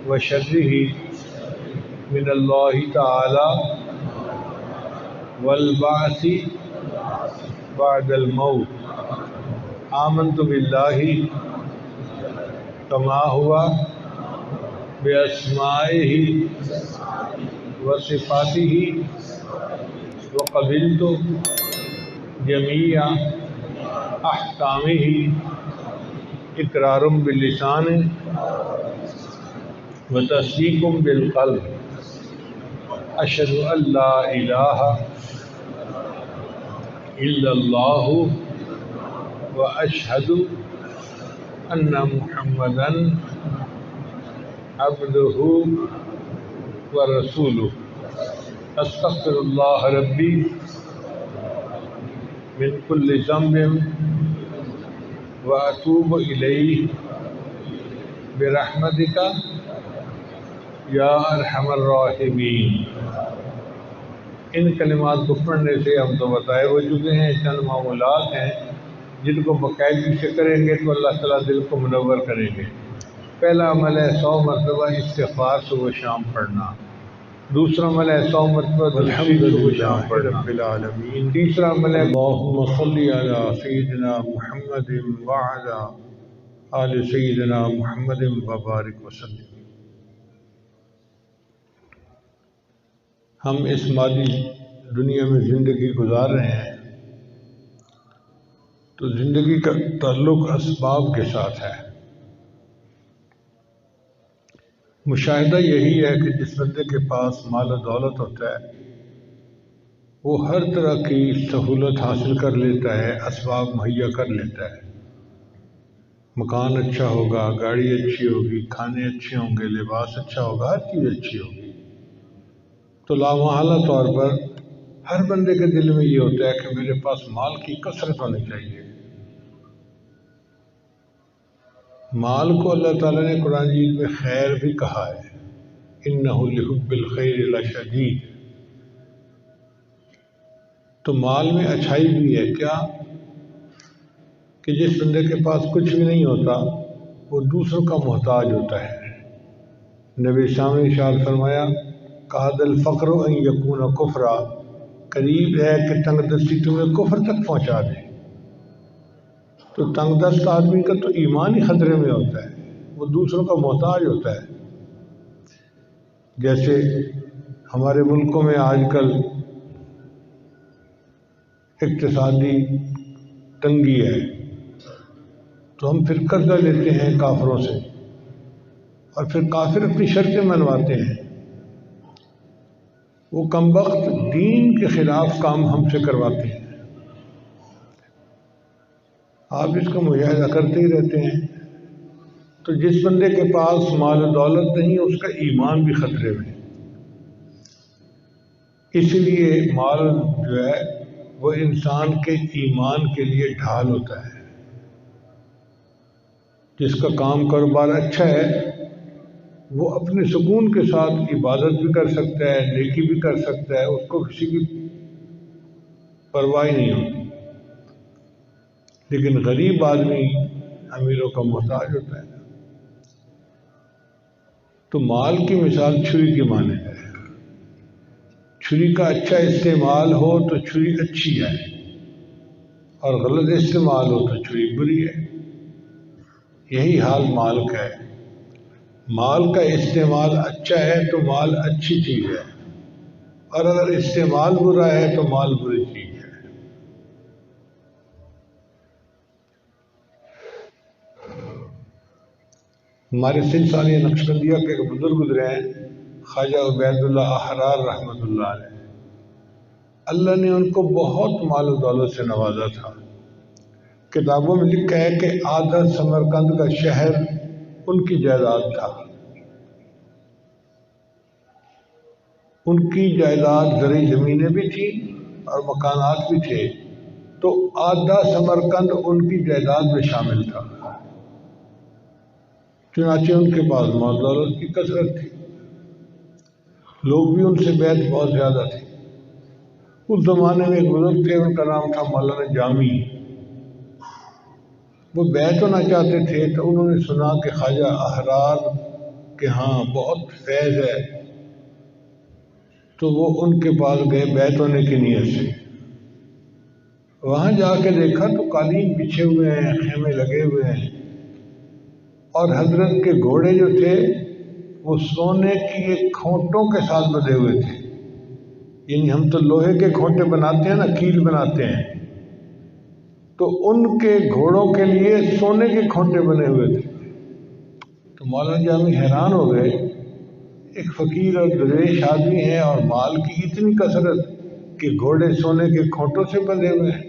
وشرہ من اللہ تعالی والبعث بعد الموت، آمنت باللہ کما ہوا باسمائہ وصفاتہ وقبلت جمیع احکامہ اقرار باللسان وتصدیق بالقلب، اشہد ان لا الہ الا اللہ واشہد ان محمدا عبدہ ورسولہ، استغفر اللہ ربی من کل ذنب واتوب الیہ برحمتک یا ارحم الراحمین۔ ان کلمات کو پڑھنے سے ہم تو بتائے ہو چکے ہیں، چند معمولات ہیں جن کو باقاعدگی سے کریں گے تو اللہ تعالیٰ دل کو منور کریں گے۔ پہلا عمل ہے 100 مرتبہ استغفار صبح و شام پڑھنا، دوسرا عمل ہے 100 مرتبہ الحمد للہ رب العالمین، تیسرا عمل ہے اللہم صلی علی سیدنا محمد وعلی آل سیدنا محمد وبارک وسلم۔ ہم اس مادی دنیا میں زندگی گزار رہے ہیں تو زندگی کا تعلق اسباب کے ساتھ ہے۔ مشاہدہ یہی ہے کہ جس بندے کے پاس مال و دولت ہوتا ہے وہ ہر طرح کی سہولت حاصل کر لیتا ہے، اسباب مہیا کر لیتا ہے، مکان اچھا ہوگا، گاڑی اچھی ہوگی، کھانے اچھے ہوں گے، لباس اچھا ہوگا، ہر چیز اچھی ہوگی۔ تو لامحالہ طور پر ہر بندے کے دل میں یہ ہوتا ہے کہ میرے پاس مال کی کثرت ہونی چاہیے۔ مال کو اللہ تعالیٰ نے قرآن مجید میں خیر بھی کہا ہے، اِنَّهُ لِحُبِّ الْخَيْرِ لَشَدِيدٌ۔ تو مال میں اچھائی بھی ہے، کیا کہ جس بندے کے پاس کچھ بھی نہیں ہوتا وہ دوسروں کا محتاج ہوتا ہے۔ نبی اسلام نے ارشاد فرمایا کاد الفقر ان یکون کفرا، قریب ہے کہ تنگ دستی تمہیں کفر تک پہنچا دے۔ تو تنگ دست آدمی کا تو ایمان ہی خطرے میں ہوتا ہے، وہ دوسروں کا محتاج ہوتا ہے۔ جیسے ہمارے ملکوں میں آج کل اقتصادی تنگی ہے تو ہم پھر قرضہ لیتے ہیں کافروں سے اور پھر کافر اپنی شرطیں منواتے ہیں، وہ کم وقت دین کے خلاف کام ہم سے کرواتے ہیں۔ آپ اس کا مشاہدہ کرتے ہی رہتے ہیں۔ تو جس بندے کے پاس مال و دولت نہیں اس کا ایمان بھی خطرے میں۔ اس لیے مال جو ہے وہ انسان کے ایمان کے لیے ڈھال ہوتا ہے. جس کا کام کاروبار اچھا ہے وہ اپنے سکون کے ساتھ عبادت بھی کر سکتا ہے، نیکی بھی کر سکتا ہے، اس کو کسی کی پرواہ نہیں ہوتی. لیکن غریب آدمی امیروں کا محتاج ہوتا ہے. تو مال کی مثال چھری کی مانند ہے. چھری کا اچھا استعمال ہو تو چھری اچھی ہے، اور غلط استعمال ہو تو چھری بری ہے. یہی حال مال کا ہے. مال کا استعمال اچھا ہے تو مال اچھی چیز ہے، اور اگر استعمال برا ہے تو مال بری چیز ہے. ہمارے سلسلہ نقشبندیہ کے ایک بزرگ گزرے ہیں، خواجہ عبید اللہ احرار رحمۃ اللہ علیہ. اللہ نے ان کو بہت مال و دولت سے نوازا تھا. کتابوں میں لکھا ہے کہ آدھا سمرقند کا شہر ان کی جائیداد تھا. ان کی جائیداد زرعی زمینیں بھی تھیں اور مکانات بھی تھے، تو آدھا سمرقند ان کی جائیداد میں شامل تھا. چنانچہ ان کے پاس مال دولت کی کثرت تھی، لوگ بھی ان سے بیعت بہت زیادہ تھے. اس زمانے میں ایک بزرگ تھے، ان کا نام تھا مولانا جامی. وہ بیعت ہونا چاہتے تھے تو انہوں نے سنا کہ خواجہ احرار کے ہاں بہت فیض ہے، تو وہ ان کے پاس گئے بیعت ہونے کی نیت سے. وہاں جا کے دیکھا تو قالین بچھے ہوئے ہیں، خیمے لگے ہوئے ہیں، اور حضرت کے گھوڑے جو تھے وہ سونے کی ایک کھونٹوں کے ساتھ بندھے ہوئے تھے. یعنی ہم تو لوہے کے کھونٹے بناتے ہیں نا، کیل بناتے ہیں، تو ان کے گھوڑوں کے لیے سونے کے کھونٹے بنے ہوئے تھے. تو مولانا جامی حیران ہو گئے، ایک فقیر اور درویش آدمی ہے اور مال کی اتنی کثرت کہ گھوڑے سونے کے کھونٹوں سے بندھے ہوئے ہیں.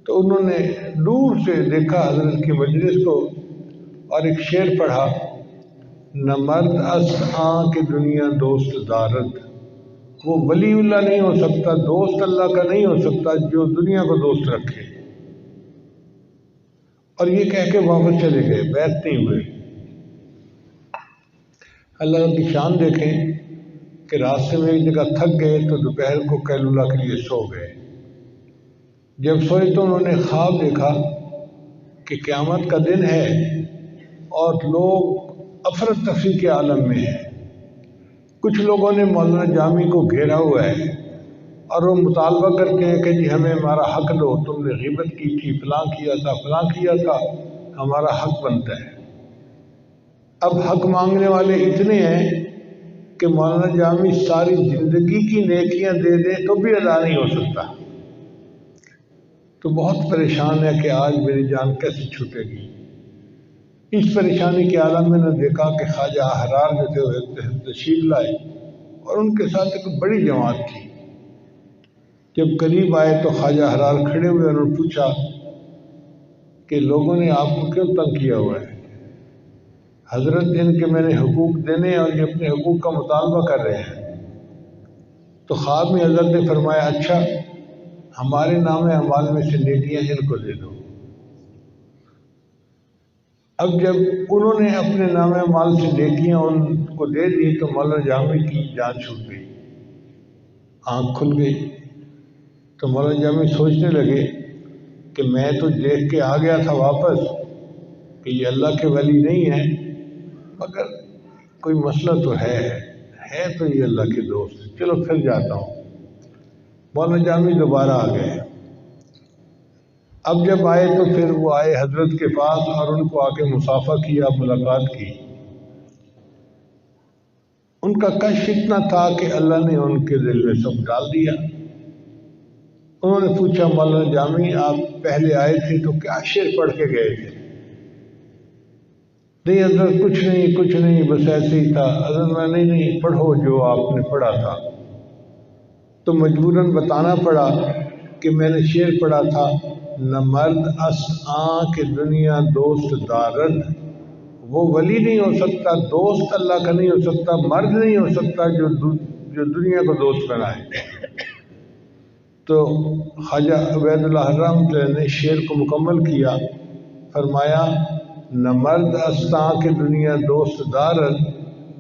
تو انہوں نے دور سے دیکھا حضرت کی مجلس کو اور ایک شعر پڑھا: نہ مرد است آں کہ دنیا دوست دارد. وہ ولی اللہ نہیں ہو سکتا، دوست اللہ کا نہیں ہو سکتا جو دنیا کو دوست رکھے. اور یہ کہہ کے واپس چلے گئے، بیعت نہیں ہوئے. اللہ کی شان دیکھیں کہ راستے میں ایک جگہ تھک گئے تو دوپہر کو قیلولہ کے لیے سو گئے. جب سوئے تو انہوں نے خواب دیکھا کہ قیامت کا دن ہے اور لوگ افرتفری کے عالم میں ہیں. کچھ لوگوں نے مولانا جامی کو گھیرا ہوا ہے اور وہ مطالبہ کرتے ہیں کہ جی ہمیں ہمارا حق دو، تم نے غیبت کی تھی، فلاں کیا تھا، فلاں کیا تھا، ہمارا حق بنتا ہے. اب حق مانگنے والے اتنے ہیں کہ مولانا جامی ساری زندگی کی نیکیاں دے دیں تو بھی ادا نہیں ہو سکتا. تو بہت پریشان ہے کہ آج میری جان کیسے چھوٹے گی. اس پریشانی کے عالم میں نے دیکھا کہ خواجہ احرار جو تھے وہ تشریف لائے اور ان کے ساتھ ایک بڑی جماعت تھی. جب قریب آئے تو خواجہ احرار کھڑے ہوئے اور انہوں نے پوچھا کہ لوگوں نے آپ کو کیوں تنگ کیا ہوا ہے؟ حضرت ان کے میں نے حقوق دینے اور یہ اپنے حقوق کا مطالبہ کر رہے ہیں. تو خواب میں حضرت نے فرمایا اچھا ہمارے نام اعمال میں سے نیکیاں ان کو دے دو. اب جب انہوں نے اپنے نام اعمال سے نیکیاں ان کو دے دی تو مولانا جامی کی جان چھوٹ گئی، آنکھ کھل گئی. تو مولانا جامی سوچنے لگے کہ میں تو دیکھ کے آ گیا تھا واپس کہ یہ اللہ کے ولی نہیں ہیں، مگر کوئی مسئلہ تو ہے تو یہ اللہ کے دوست، چلو پھر جاتا ہوں. مولانا جامی دوبارہ آ گئے. اب جب آئے تو پھر وہ آئے حضرت کے پاس اور ان کو آ کے مصافحہ کیا، ملاقات کی. ان کا کشف اتنا تھا کہ اللہ نے ان کے دل میں سب ڈال دیا. انہوں نے پوچھا مولانا جامی آپ پہلے آئے تھے تو کیا شعر پڑھ کے گئے تھے؟ نہیں حضرت کچھ نہیں بس ایسے ہی تھا. حضرت میں نہیں پڑھو جو آپ نے پڑھا تھا. تو مجبوراً بتانا پڑا کہ میں نے شعر پڑھا تھا: نہ مرد است آں کہ دنیا دوست دارد. وہ ولی نہیں ہو سکتا، دوست اللہ کا نہیں ہو سکتا، مرد نہیں ہو سکتا جو جو دنیا کو دوست بنائے۔ تو خواجہ عبید اللہ رحمۃ اللہ نے شعر کو مکمل کیا، فرمایا نہ مرد استاں کہ دنیا دوست دارد،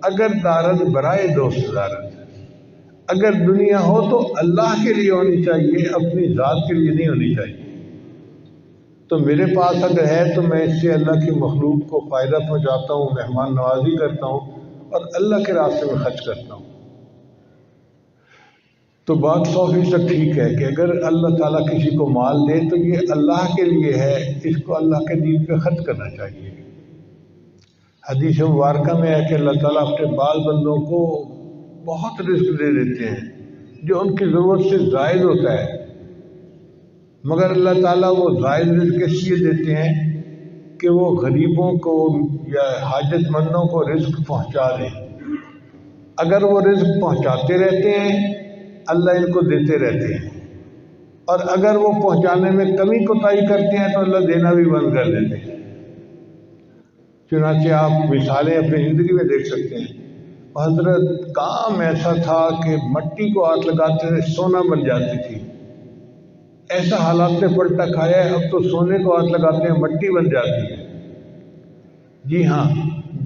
اگر دارد برائے دوست دارد۔ اگر دنیا ہو تو اللہ کے لیے ہونی چاہیے، اپنی ذات کے لیے نہیں ہونی چاہیے۔ تو میرے پاس اگر ہے تو میں اس سے اللہ کی مخلوق کو فائدہ پہنچاتا ہوں، مہمان نوازی کرتا ہوں اور اللہ کے راستے میں خرچ کرتا ہوں۔ تو بات 100% ٹھیک ہے کہ اگر اللہ تعالیٰ کسی کو مال دے تو یہ اللہ کے لیے ہے، اس کو اللہ کے دین پہ خرچ کرنا چاہیے۔ حدیث مبارکہ میں ہے کہ اللہ تعالیٰ اپنے بال بندوں کو بہت رزق دے دیتے ہیں جو ان کی ضرورت سے زائد ہوتا ہے، مگر اللہ تعالیٰ وہ زائد رزق اس لیے دیتے ہیں کہ وہ غریبوں کو یا حاجت مندوں کو رزق پہنچا دیں۔ اگر وہ رزق پہنچاتے رہتے ہیں اللہ ان کو دیتے رہتے ہیں، اور اگر وہ پہنچانے میں کمی کوتاہی کرتے ہیں تو اللہ دینا بھی بند کر دیتے ہیں۔ چنانچہ آپ مثالیں اپنی زندگی میں دیکھ سکتے ہیں۔ حضرت کام ایسا تھا کہ مٹی کو ہاتھ لگاتے تھے سونا بن جاتی تھی، ایسا حالات نے پلٹا کھایا ہے، اب تو سونے کو ہاتھ لگاتے ہیں مٹی بن جاتی ہے۔ جی ہاں،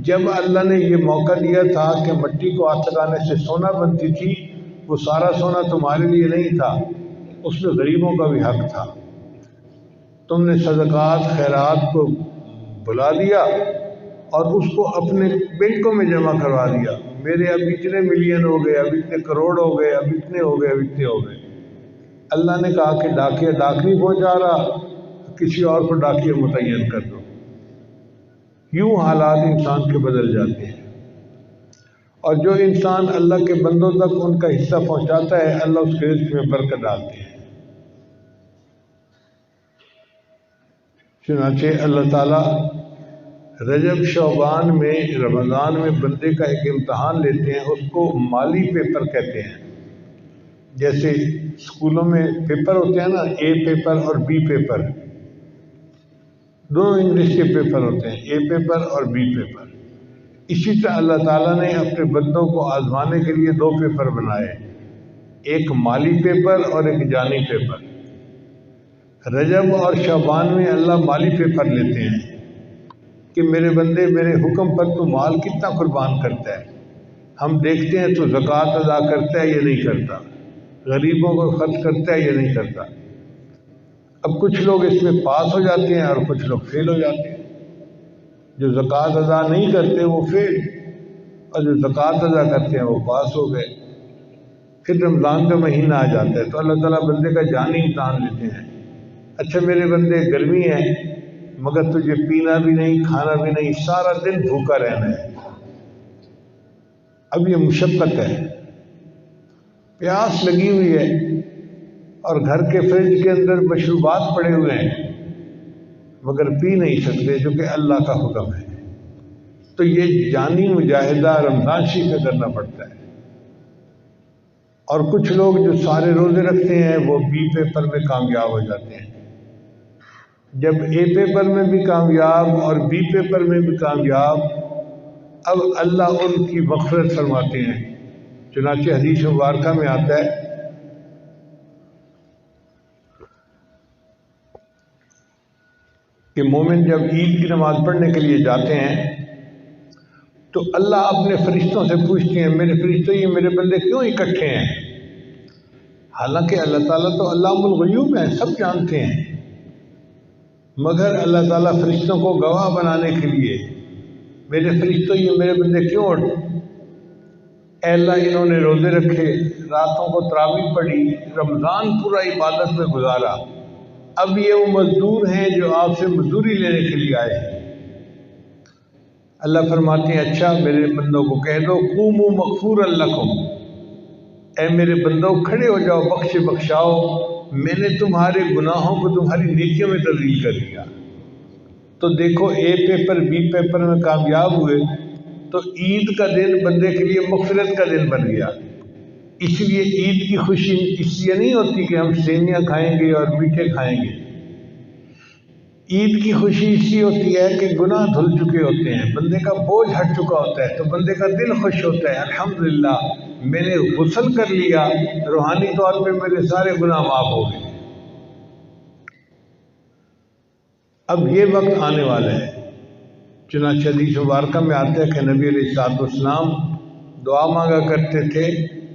جب اللہ نے یہ موقع دیا تھا کہ مٹی کو ہاتھ لگانے سے سونا بنتی تھی، وہ سارا سونا تمہارے لیے نہیں تھا، اس میں غریبوں کا بھی حق تھا۔ تم نے صدقات خیرات کو بلا دیا اور اس کو اپنے بینکوں میں جمع کروا دیا، میرے اب اتنے ملین ہو گئے، اب اتنے کروڑ ہو گئے، اب اتنے ہو گئے، اب اتنے ہو گئے۔ اللہ نے کہا کہ ڈاکیہ ڈاک نہیں پہنچا رہا، کسی اور کو ڈاکیہ متعین کر دو۔ یوں حالات انسان کے بدل جاتے ہیں، اور جو انسان اللہ کے بندوں تک ان کا حصہ پہنچاتا ہے اللہ اس کے رزق میں برکت ڈالتے ہیں۔ چنانچہ اللہ تعالیٰ رجب شعبان میں رمضان میں بندے کا ایک امتحان لیتے ہیں، اس کو مالی پیپر کہتے ہیں۔ جیسے اسکولوں میں پیپر ہوتے ہیں نا، اے پیپر اور بی پیپر، دونوں انگلش کے پیپر ہوتے ہیں، اے پیپر اور بی پیپر۔ اسی طرح اللہ تعالیٰ نے اپنے بندوں کو آزمانے کے لیے 2 پیپر بنائے، ایک مالی پیپر اور ایک جانی پیپر۔ رجب اور شعبان میں اللہ مالی پیپر لیتے ہیں کہ میرے بندے میرے حکم پر تو مال کتنا قربان کرتا ہے، ہم دیکھتے ہیں تو زکوٰۃ ادا کرتا ہے یا نہیں کرتا، غریبوں کو خرچ کرتا ہے یا نہیں کرتا۔ اب کچھ لوگ اس میں پاس ہو جاتے ہیں اور کچھ لوگ فیل ہو جاتے ہیں۔ جو زکوٰۃ ادا نہیں کرتے وہ فیل، اور جو زکوٰۃ ادا کرتے ہیں وہ پاس ہو گئے۔ پھر رمضان کا مہینہ آ جاتا ہے تو اللہ تعالیٰ بندے کا جانی امتحان لیتے ہیں۔ اچھا میرے بندے گرمی ہے مگر تجھے پینا بھی نہیں کھانا بھی نہیں، سارا دن بھوکا رہنا ہے۔ اب یہ مشقت ہے، پیاس لگی ہوئی ہے اور گھر کے فریج کے اندر مشروبات پڑے ہوئے ہیں مگر پی نہیں سکتے جو کہ اللہ کا حکم ہے۔ تو یہ جانی مجاہدہ رمضان شریف میں کرنا پڑتا ہے۔ اور کچھ لوگ جو سارے روزے رکھتے ہیں وہ بی پیپر میں کامیاب ہو جاتے ہیں۔ جب اے پیپر میں بھی کامیاب اور بی پیپر میں بھی کامیاب، اب اللہ ان کی مغفرت فرماتے ہیں۔ چنانچہ حدیث مبارکہ میں آتا ہے کہ مومن جب عید کی نماز پڑھنے کے لیے جاتے ہیں تو اللہ اپنے فرشتوں سے پوچھتے ہیں، میرے فرشتوں یہ میرے بندے کیوں اکٹھے ہیں؟ حالانکہ اللہ تعالیٰ تو علام الغیوب ہے، سب جانتے ہیں، مگر اللہ تعالیٰ فرشتوں کو گواہ بنانے کے لیے، میرے فرشتوں یہ میرے بندے کیوں اٹھے؟ اے اللہ انہوں نے روزے رکھے، راتوں کو تراویح پڑھی، رمضان پورا عبادت میں گزارا، اب یہ وہ مزدور ہیں جو آپ سے مزدوری لینے کے لیے آئے ہیں۔ اللہ فرماتے ہیں اچھا میرے بندوں کو کہہ دو قوموا مغفورا لکم، اے میرے بندوں کھڑے ہو جاؤ، بخشاؤ، میں نے تمہارے گناہوں کو تمہاری نیکیوں میں تبدیل کر دیا۔ تو دیکھو اے پیپر بی پیپر میں کامیاب ہوئے تو عید کا دن بندے کے لیے مغفرت کا دن بن گیا۔ اس لیے عید کی خوشی اس لیے نہیں ہوتی کہ ہم سیویاں کھائیں گے اور میٹھے کھائیں گے، عید کی خوشی اس لیے ہوتی ہے کہ گناہ دھل چکے ہوتے ہیں، بندے کا بوجھ ہٹ چکا ہوتا ہے تو بندے کا دل خوش ہوتا ہے، الحمدللہ میں نے غسل کر لیا، روحانی طور پہ میرے سارے گناہ معاف ہو گئے۔ اب یہ وقت آنے والا ہے، چنانچہ حدیث مبارکہ میں آتا ہے کہ نبی علیہ السلام دعا مانگا کرتے تھے،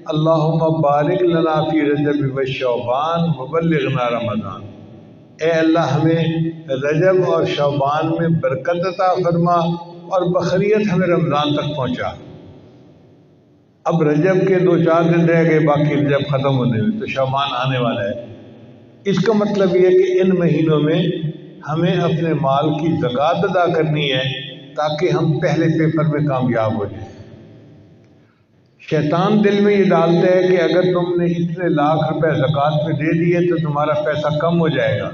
اللہم بارک لنا فی رجب و شعبان وبلغنا رمضان، اے اللہ ہمیں رجب اور شعبان میں برکت عطا فرما اور بخیریت ہمیں رمضان تک پہنچا۔ اب رجب کے 2-4 دن رہ گئے، باقی رجب ختم ہونے میں، تو شعبان آنے والا ہے۔ اس کا مطلب یہ ہے کہ ان مہینوں میں ہمیں اپنے مال کی زکوٰۃ ادا کرنی ہے تاکہ ہم پہلے پیپر میں کامیاب ہو جائیں۔ شیطان دل میں یہ ڈالتا ہے کہ اگر تم نے اتنے لاکھ روپے زکوٰۃ میں دے دیے تو تمہارا پیسہ کم ہو جائے گا،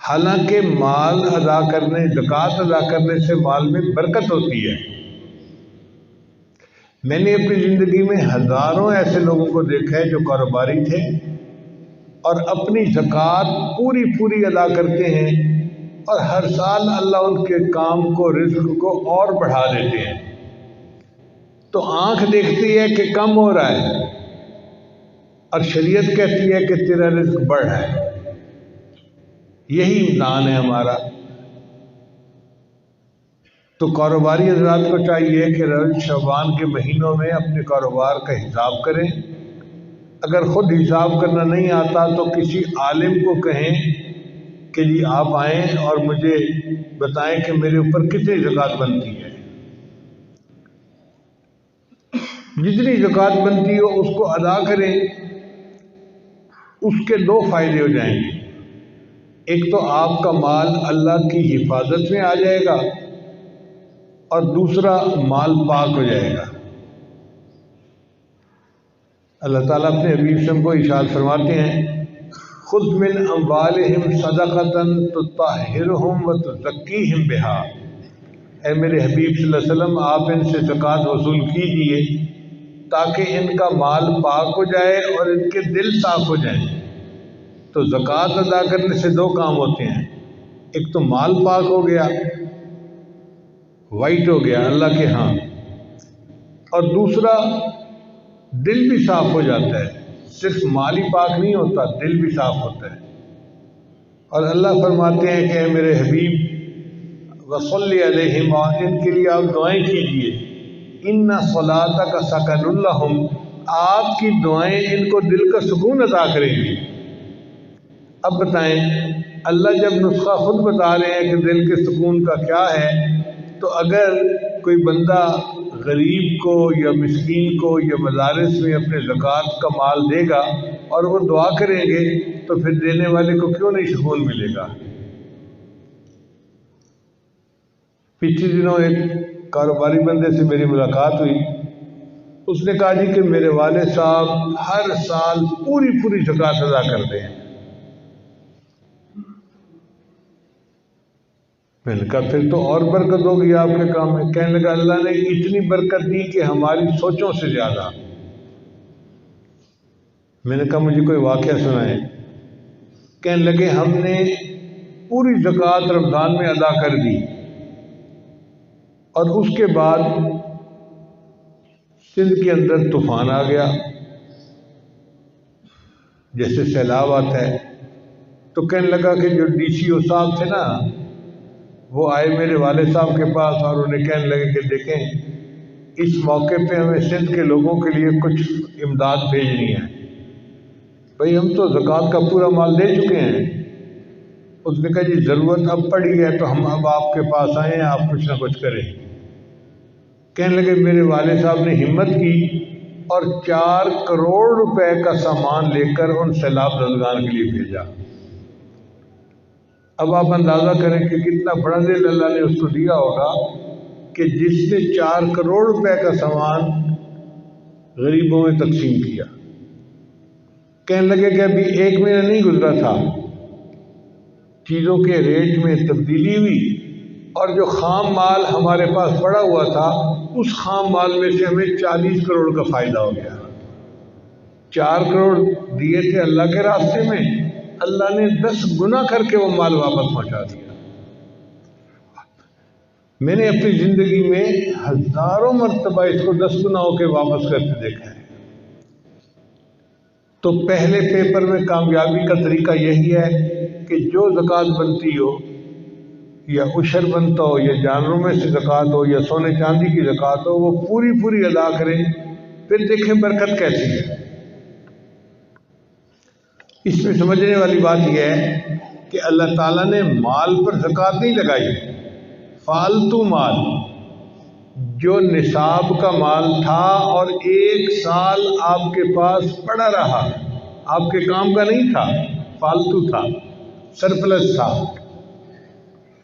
حالانکہ مال ادا کرنے، زکوٰۃ ادا کرنے سے مال میں برکت ہوتی ہے۔ میں نے اپنی زندگی میں ہزاروں ایسے لوگوں کو دیکھا ہے جو کاروباری تھے اور اپنی زکوٰۃ پوری ادا کرتے ہیں، اور ہر سال اللہ ان کے کام کو، رزق کو اور بڑھا دیتے ہیں۔ تو آنکھ دیکھتی ہے کہ کم ہو رہا ہے اور شریعت کہتی ہے کہ تیرا رزق بڑھ رہا ہے۔ یہی امتحان ہے ہمارا۔ تو کاروباری حضرات کو چاہیے کہ رجب شعبان کے مہینوں میں اپنے کاروبار کا حساب کریں۔ اگر خود حساب کرنا نہیں آتا تو کسی عالم کو کہیں کہ جی آپ آئیں اور مجھے بتائیں کہ میرے اوپر کتنی زکوٰۃ بنتی ہے۔ جتنی زکوٰۃ بنتی ہو اس کو ادا کریں۔ اس کے 2 فائدے ہو جائیں گے، ایک تو آپ کا مال اللہ کی حفاظت میں آ جائے گا، اور دوسرا مال پاک ہو جائے گا۔ اللہ تعالیٰ اپنے حبیب سے ہم کو ارشاد فرماتے ہیں، خذ من اموالہم صدقۃ تطہرہم وتزکیہم بہا، اے میرے حبیب صلی اللہ علیہ وسلم آپ ان سے زکوٰۃ وصول کیجئے تاکہ ان کا مال پاک ہو جائے اور ان کے دل صاف ہو جائیں۔ تو زکوٰۃ ادا کرنے سے 2 کام ہوتے ہیں، ایک تو مال پاک ہو گیا، وائٹ ہو گیا اللہ کے ہاں، اور دوسرا دل بھی صاف ہو جاتا ہے۔ صرف مال ہی پاک نہیں ہوتا، دل بھی صاف ہوتا ہے۔ اور اللہ فرماتے ہیں کہ اے میرے حبیب وصلی علیہم، اور ان کے لیے آپ دعائیں کیجئے، ان صلاتک سکن لہم، آپ کی دعائیں ان کو دل کا سکون عطا کریں گی۔ اب بتائیں، اللہ جب نسخہ خود بتا رہے ہیں کہ دل کے سکون کا کیا ہے، تو اگر کوئی بندہ غریب کو یا مسکین کو یا مدارس میں اپنے زکوٰۃ کا مال دے گا اور وہ دعا کریں گے تو پھر دینے والے کو کیوں نہیں سکون ملے گا؟ پچھلے دنوں ایک کاروباری بندے سے میری ملاقات ہوئی، اس نے کہا جی کہ میرے والد صاحب ہر سال پوری زکوٰۃ ادا کرتے ہیں۔ میں نے کہا پھر تو اور برکت ہوگی آپ کے کام میں۔ کہنے لگا اللہ نے اتنی برکت دی کہ ہماری سوچوں سے زیادہ۔ میں نے کہا مجھے کوئی واقعہ سنائیں۔ کہنے لگے ہم نے پوری زکوٰۃ رمضان میں ادا کر دی، اور اس کے بعد سندھ کے اندر طوفان آ گیا، جیسے سیلاب آتا ہے۔ تو کہنے لگا کہ جو ڈی سی او صاحب تھے نا، وہ آئے میرے والد صاحب کے پاس اور انہیں کہنے لگے کہ دیکھیں اس موقع پہ ہمیں سندھ کے لوگوں کے لیے کچھ امداد بھیجنی ہے۔ بھئی ہم تو زکوٰۃ کا پورا مال دے چکے ہیں۔ اس نے کہا جی ضرورت اب پڑی ہے تو ہم اب آپ کے پاس آئے ہیں، آپ کچھ نہ کچھ کریں۔ کہنے لگے میرے والد صاحب نے ہمت کی اور 4 کروڑ روپے کا سامان لے کر ان سیلاب زدگان کے لیے بھیجا۔ اب آپ اندازہ کریں کہ کتنا بڑا دل اللہ نے اس کو دیا ہوگا کہ جس نے 4 کروڑ روپے کا سامان غریبوں میں تقسیم کیا۔ کہنے لگے کہ ابھی 1 مہینہ نہیں گزرا تھا، چیزوں کے ریٹ میں تبدیلی ہوئی، اور جو خام مال ہمارے پاس پڑا ہوا تھا اس خام مال میں سے ہمیں 40 کروڑ کا فائدہ ہو گیا۔ 4 کروڑ دیے تھے اللہ کے راستے میں، اللہ نے 10 گنا کر کے وہ مال واپس پہنچا دیا۔ میں نے اپنی زندگی میں ہزاروں مرتبہ اس کو 10 گنا ہو کے واپس کرتے دیکھا ہے۔ تو پہلے پیپر میں کامیابی کا طریقہ یہی ہے کہ جو زکوٰۃ بنتی ہو، یا عشر بنتا ہو، یا جانوروں میں سے زکوٰۃ ہو، یا سونے چاندی کی زکوٰۃ ہو، وہ پوری پوری ادا کریں، پھر دیکھیں برکت کیسی ہے۔ اس میں سمجھنے والی بات یہ ہے کہ اللہ تعالیٰ نے مال پر زکوٰۃ نہیں لگائی، فالتو مال جو نصاب کا مال تھا اور 1 سال آپ کے پاس پڑا رہا، آپ کے کام کا نہیں تھا، فالتو تھا، سرپلس تھا،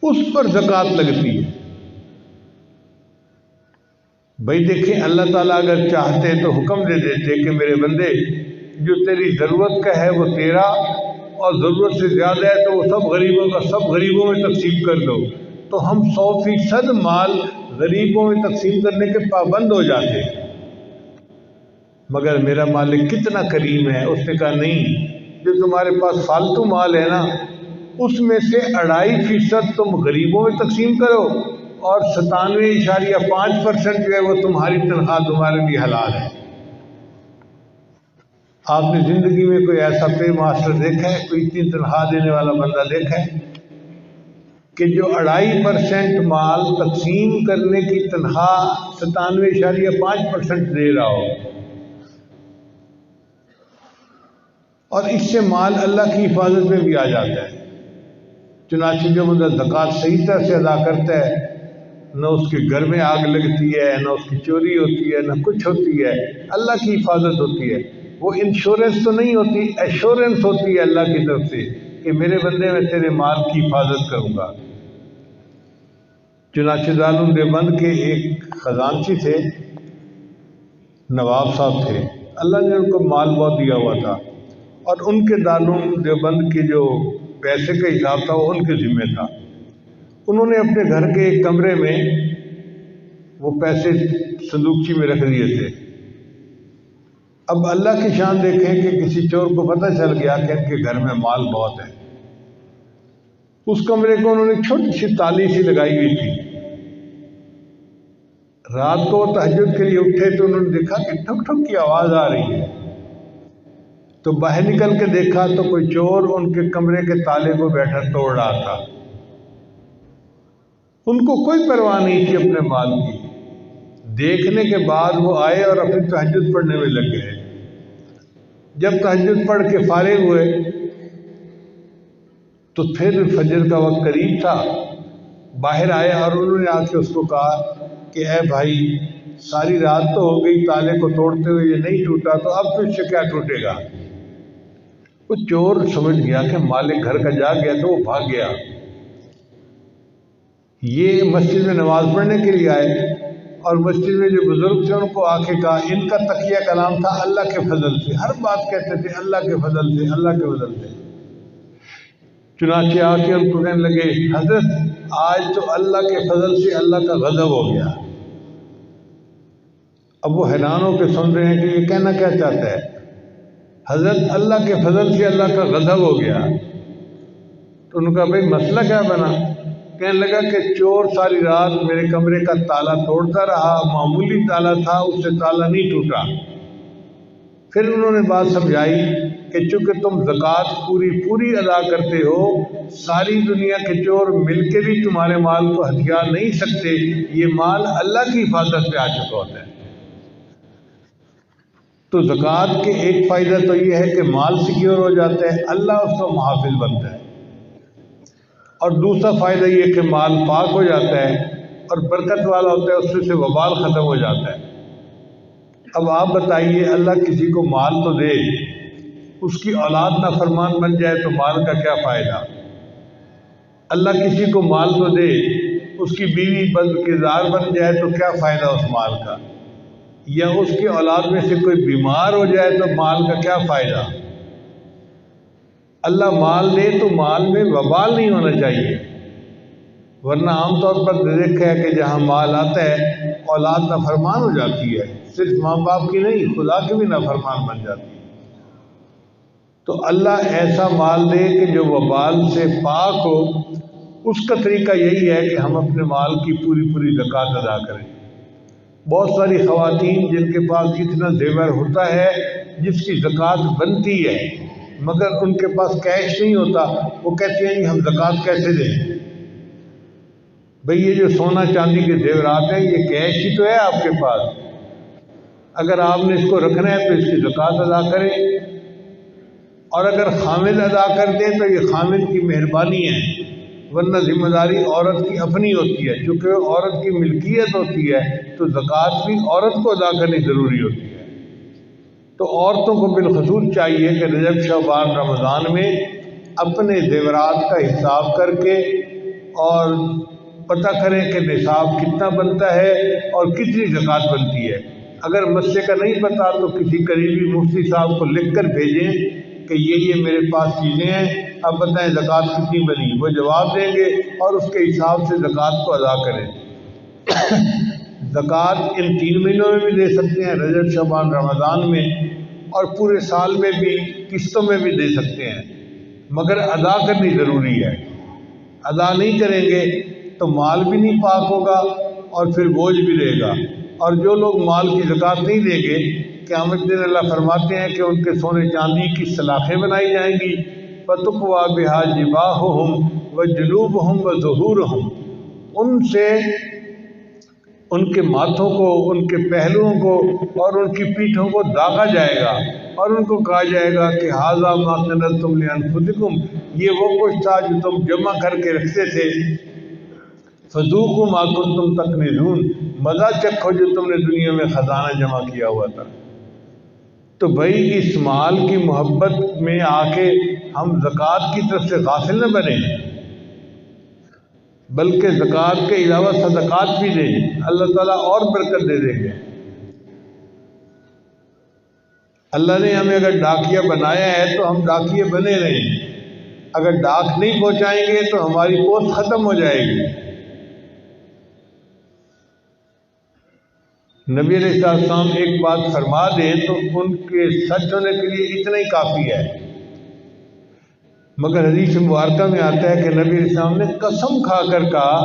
اس پر زکوٰۃ لگتی ہے۔ بھائی دیکھیں، اللہ تعالیٰ اگر چاہتے تو حکم دے دیتے کہ میرے بندے جو تیری ضرورت کا ہے وہ تیرا، اور ضرورت سے زیادہ ہے تو وہ سب غریبوں کا سب غریبوں میں تقسیم کر دو، تو ہم 100% مال غریبوں میں تقسیم کرنے کے پابند ہو جاتے۔ مگر میرا مالک کتنا کریم ہے، اس نے کہا نہیں، جو تمہارے پاس فالتو مال ہے نا، اس میں سے 2.5% تم غریبوں میں تقسیم کرو، اور 97.5% جو ہے وہ تمہاری تنخواہ، تمہارے لیے حلال ہے۔ آپ نے زندگی میں کوئی ایسا پے ماسٹر دیکھا ہے، کوئی اتنی تنخواہ دینے والا بندہ دیکھا ہے کہ جو 2.5% مال تقسیم کرنے کی تنخواہ 97.5% دے رہا ہو؟ اور اس سے مال اللہ کی حفاظت میں بھی آ جاتا ہے۔ چنانچہ جو بندہ زکوٰۃ صحیح طرح سے ادا کرتا ہے، نہ اس کے گھر میں آگ لگتی ہے، نہ اس کی چوری ہوتی ہے، نہ کچھ ہوتی ہے، اللہ کی حفاظت ہوتی ہے۔ وہ انشورنس تو نہیں ہوتی، ایشورنس ہوتی ہے اللہ کی طرف سے کہ میرے بندے میں تیرے مال کی حفاظت کروں گا۔ چنانچہ دارالعلوم دیوبند کے ایک خزانچی تھے، نواب صاحب تھے، اللہ نے ان کو مال بہت دیا ہوا تھا، اور ان کے دارالعلوم دیوبند کے جو پیسے کا حساب تھا وہ ان کے ذمہ تھا۔ انہوں نے اپنے گھر کے ایک کمرے میں وہ پیسے صندوقچی میں رکھ دیے تھے۔ اب اللہ کی شان دیکھیں کہ کسی چور کو پتہ چل گیا کہ ان کے گھر میں مال بہت ہے۔ اس کمرے کو انہوں نے چھوٹی سی تالی سی لگائی ہوئی تھی۔ رات کو تہجد کے لیے اٹھے تو انہوں نے دیکھا کہ ٹھک ٹھک کی آواز آ رہی ہے، تو باہر نکل کے دیکھا تو کوئی چور ان کے کمرے کے تالے کو بیٹھا توڑ رہا تھا۔ ان کو کوئی پرواہ نہیں تھی اپنے مال کی۔ دیکھنے کے بعد وہ آئے اور اپنی تہجد پڑھنے میں لگ گئے۔ جب تہجد پڑھ کے فارغ ہوئے تو پھر فجر کا وقت قریب تھا، باہر آئے اور انہوں نے آ کے اس کو کہا کہ اے بھائی، ساری رات تو ہو گئی تالے کو توڑتے ہوئے، یہ نہیں ٹوٹا، تو اب تو اس سے کیا ٹوٹے گا؟ وہ چور سمجھ گیا کہ مالک گھر کا جاگ گیا، تو وہ بھاگ گیا۔ یہ مسجد میں نماز پڑھنے کے لیے آئے، اور مسجد میں جو بزرگ تھے ان کو آ کے کہا، ان کا تقیہ کلام تھا اللہ کے فضل سے، ہر بات کہتے تھے اللہ کے فضل سے، اللہ کے فضل سے۔ چنانچہ آ کے ان کو کہنے لگے، حضرت آج تو اللہ کے فضل سے اللہ کا غضب ہو گیا۔ اب وہ حیران ہو کے سن رہے ہیں کہ یہ کہنا کیا چاہتا ہے؟ حضرت اللہ کے فضل سے اللہ کا غضب ہو گیا۔ تو ان کا بھائی مسئلہ کیا بنا؟ کہنے لگا کہ چور ساری رات میرے کمرے کا تالا توڑتا رہا، معمولی تالا تھا، اس سے تالا نہیں ٹوٹا۔ پھر انہوں نے بات سمجھائی کہ چونکہ تم زکوٰۃ پوری ادا کرتے ہو، ساری دنیا کے چور مل کے بھی تمہارے مال کو ہتھیا نہیں سکتے، یہ مال اللہ کی حفاظت میں آ چکا ہوتا ہے۔ تو زکوٰۃ کے ایک فائدہ تو یہ ہے کہ مال سیکیور ہو جاتا ہے، اللہ اس کا محافظ بنتا ہے، اور دوسرا فائدہ یہ کہ مال پاک ہو جاتا ہے اور برکت والا ہوتا ہے، اس میں سے وبال ختم ہو جاتا ہے۔ اب آپ بتائیے، اللہ کسی کو مال تو دے، اس کی اولاد نافرمان بن جائے تو مال کا کیا فائدہ؟ اللہ کسی کو مال تو دے، اس کی بیوی بدکردار بن جائے تو کیا فائدہ اس مال کا؟ یا اس کی اولاد میں سے کوئی بیمار ہو جائے تو مال کا کیا فائدہ؟ اللہ مال دے تو مال میں وبال نہیں ہونا چاہیے، ورنہ عام طور پر دیکھا ہے کہ جہاں مال آتا ہے اولاد نافرمان ہو جاتی ہے، صرف ماں باپ کی نہیں، خدا کی بھی نافرمان بن جاتی ہے۔ تو اللہ ایسا مال دے کہ جو وبال سے پاک ہو، اس کا طریقہ یہی ہے کہ ہم اپنے مال کی پوری زکوٰۃ ادا کریں۔ بہت ساری خواتین جن کے پاس اتنا زیور ہوتا ہے جس کی زکوٰۃ بنتی ہے مگر ان کے پاس کیش نہیں ہوتا، وہ کہتے ہیں ہم زکوٰۃ کیسے دیں؟ بھئی یہ جو سونا چاندی کے زیورات ہیں یہ کیش ہی تو ہے آپ کے پاس، اگر آپ نے اس کو رکھنا ہے تو اس کی زکوٰۃ ادا کریں، اور اگر خامد ادا کر دیں تو یہ خامد کی مہربانی ہے، ورنہ ذمہ داری عورت کی اپنی ہوتی ہے۔ چونکہ عورت کی ملکیت ہوتی ہے تو زکوٰۃ بھی عورت کو ادا کرنی ضروری ہوتی ہے۔ تو عورتوں کو بالخصوص چاہیے کہ رجب شعبان رمضان میں اپنے زیورات کا حساب کر کے اور پتہ کریں کہ نصاب کتنا بنتا ہے اور کتنی زکوٰۃ بنتی ہے۔ اگر مسئلے کا نہیں پتہ تو کسی قریبی مفتی صاحب کو لکھ کر بھیجیں کہ یہ میرے پاس چیزیں ہیں، اب بتائیں زکوٰۃ کتنی بنی، وہ جواب دیں گے اور اس کے حساب سے زکوٰۃ کو ادا کریں۔ زکوٰۃ ان 3 مہینوں میں بھی دے سکتے ہیں، رجب شعبان رمضان میں، اور پورے سال میں بھی قسطوں میں بھی دے سکتے ہیں، مگر ادا کرنی ضروری ہے۔ ادا نہیں کریں گے تو مال بھی نہیں پاک ہوگا اور پھر بوجھ بھی رہے گا۔ اور جو لوگ مال کی زکوٰۃ نہیں دیں گے، قیامت دن اللہ فرماتے ہیں کہ ان کے سونے چاندی کی سلاخیں بنائی جائیں گی، فَتُقْوَى بِهَا جِبَاهُهُمْ وَجُنُوبُهُمْ وَظُهُورُهُمْ، ان سے ان کے ماتھوں کو، ان کے پہلوؤں کو اور ان کی پیٹھوں کو داغا جائے گا، اور ان کو کہا جائے گا کہ هَذَا مَا كَنَزْتُمْ لِأَنفُسِكُمْ، یہ وہ کچھ تھا جو تم جمع کر کے رکھتے تھے، فَذُوقُوا مَا كُنتُمْ تَكْنِزُونَ، مزہ چکھو جو تم نے دنیا میں خزانہ جمع کیا ہوا تھا۔ تو بھائی اس مال کی محبت میں آ کے ہم زکوٰۃ کی طرف سے غافل نہ بنیں، بلکہ زکوٰۃ کے علاوہ صدقات بھی دیں، اللہ تعالیٰ اور برکت دے دیں گے۔ اللہ نے ہمیں اگر ڈاکیا بنایا ہے تو ہم ڈاکیے بنے رہیں، اگر ڈاک نہیں پہنچائیں گے تو ہماری پوسٹ ختم ہو جائے گی۔ نبی علیہ السلام ایک بات فرما دیں تو ان کے سچ ہونے کے لیے اتنا ہی کافی ہے، مگر حدیث مبارکہ میں آتا ہے کہ نبی علیہ السلام نے قسم کھا کر کہا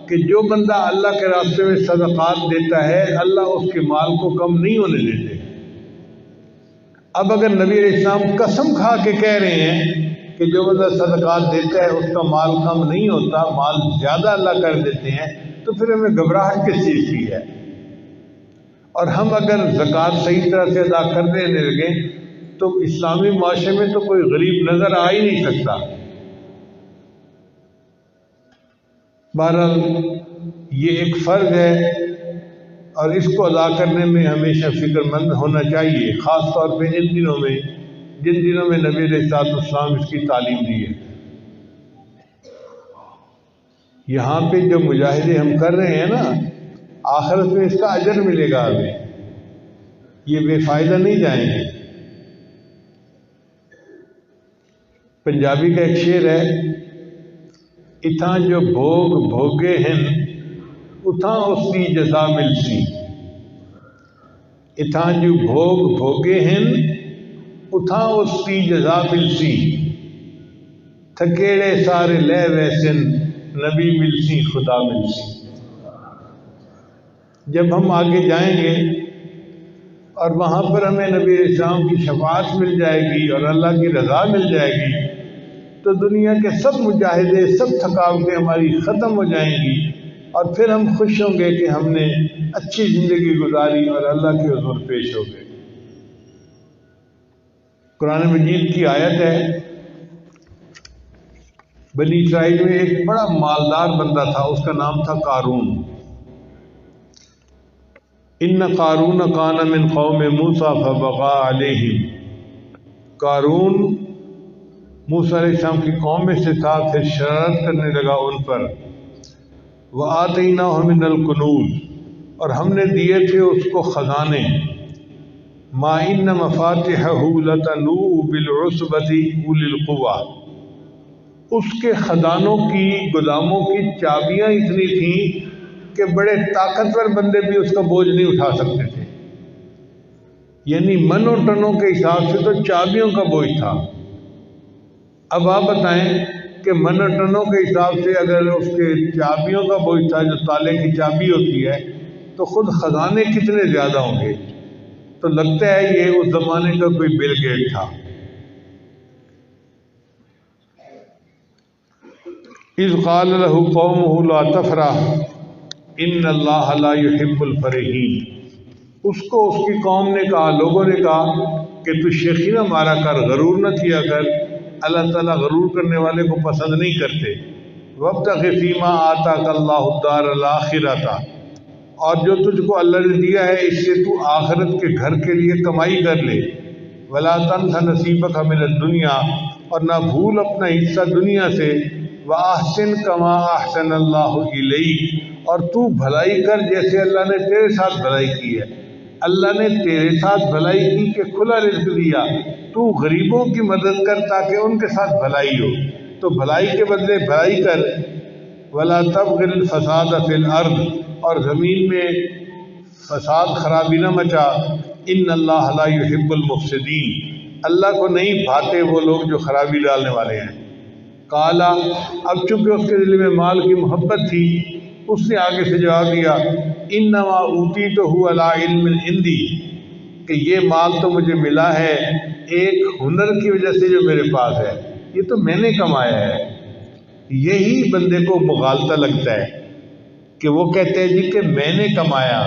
کہ جو بندہ اللہ کے راستے میں صدقات دیتا ہے اللہ اس کے مال کو کم نہیں ہونے دیتے۔ اب اگر نبی علیہ السلام قسم کھا کے کہہ رہے ہیں کہ جو بندہ صدقات دیتا ہے اس کا مال کم نہیں ہوتا، مال زیادہ اللہ کر دیتے ہیں، تو پھر ہمیں گھبراہٹ کس چیز کی ہے؟ اور ہم اگر زکوٰۃ صحیح طرح سے ادا کرنے لگیں تو اسلامی معاشرے میں تو کوئی غریب نظر آ ہی نہیں سکتا۔ بہرحال یہ ایک فرض ہے اور اس کو ادا کرنے میں ہمیشہ فکر مند ہونا چاہیے، خاص طور پہ ان دنوں میں، جن دنوں میں نبی علیہ السلام اس کی تعلیم دی ہے۔ یہاں پہ جو مجاہدے ہم کر رہے ہیں نا، آخرت میں اس کا اجر ملے گا ہمیں، یہ بے فائدہ نہیں جائیں گے۔ پنجابی کا ایک شعر ہے، اتھاں جو بھوگ بھوگے ہیں اتھاں اس کی جزا ملسی، اتھاں جو بھوگ بھوگے ہیں اتھاں اس کی جزا ملسی، تھکیڑے سارے لے ویسن نبی ملسی خدا ملسی۔ جب ہم آگے جائیں گے اور وہاں پر ہمیں نبی علیہ السلام کی شفاعت مل جائے گی اور اللہ کی رضا مل جائے گی تو دنیا کے سب مجاہدے، سب تھکاوٹیں ہماری ختم ہو جائیں گی، اور پھر ہم خوش ہوں گے کہ ہم نے اچھی زندگی گزاری اور اللہ کے حضور پیش ہو گئے۔ قرآن مجید کی آیت ہے، بنی اسرائیل میں ایک بڑا مالدار بندہ تھا، اس کا نام تھا قارون۔ ان قارون کان من قوم موسیٰ فبغى علیہم، قارون موسیٰ علیہ السلام کی قوم میں سے تھا، پھر شرارت کرنے لگا ان پر۔ وآتیناہ من الکنوز، اور ہم نے دیے تھے اس کو خزانے، ما ان مفاتحہ لتنوء بالعصبۃ اولی القویٰ، اس کے خزانوں کی، گوداموں کی چابیاں اتنی تھیں کہ بڑے طاقتور بندے بھی اس کا بوجھ نہیں اٹھا سکتے تھے، یعنی منوں ٹنوں کے حساب سے تو چابیوں کا بوجھ تھا۔ اب آپ بتائیں کہ منٹنوں کے حساب سے اگر اس کے چابیوں کا بوجھ تھا، جو تالے کی چابی ہوتی ہے، تو خود خزانے کتنے زیادہ ہوں گے. تو لگتا ہے یہ اس زمانے کا کوئی بل گیٹ تھا. اذ قال له قومه لا تفرح ان اللہ لا يحب الفرحین. اس کو اس کی قوم نے کہا، لوگوں نے کہا کہ تو شیخی نہ مارا کر، غرور نہ کیا کر، اللہ تعالیٰ غرور کرنے والے کو پسند نہیں کرتے. وابتغ فیما آتاک اللہ الدار الآخرۃ، اور جو تجھ کو اللہ نے دیا ہے اس سے تو آخرت کے گھر کے لیے کمائی کر لے. ولا تنس نصیبک من الدنیا، اور نہ بھول اپنا حصہ دنیا سے. وَأَحْسِن كَمَا أَحْسَنَ اللَّهُ إِلَيْكَ، اور تو بھلائی کر جیسے اللہ نے تیرے ساتھ بھلائی کی ہے. اللہ نے تیرے ساتھ بھلائی کی کہ کھلا رزق دیا، تو غریبوں کی مدد کر تاکہ ان کے ساتھ بھلائی ہو، تو بھلائی کے بدلے بھلائی کر. وَلَا تَبْغِ الْفَسَادَ فِي الْأَرْضِ، اور زمین میں فساد خرابی نہ مچا. إِنَّ اللَّهَ لَا يُحِبُّ الْمُفْسِدِينَ، اللہ کو نہیں بھاتے وہ لوگ جو خرابی ڈالنے والے ہیں. کالا، اب چونکہ اس کے دل میں مال کی محبت تھی، اس نے آگے سے جواب دیا، انما اوتیتہ علی علم عندی، کہ یہ مال تو مجھے ملا ہے ایک ہنر کی وجہ سے جو میرے پاس ہے، یہ تو میں نے کمایا ہے. یہی بندے کو مغالطہ لگتا ہے کہ وہ کہتے ہیں جی کہ میں نے کمایا،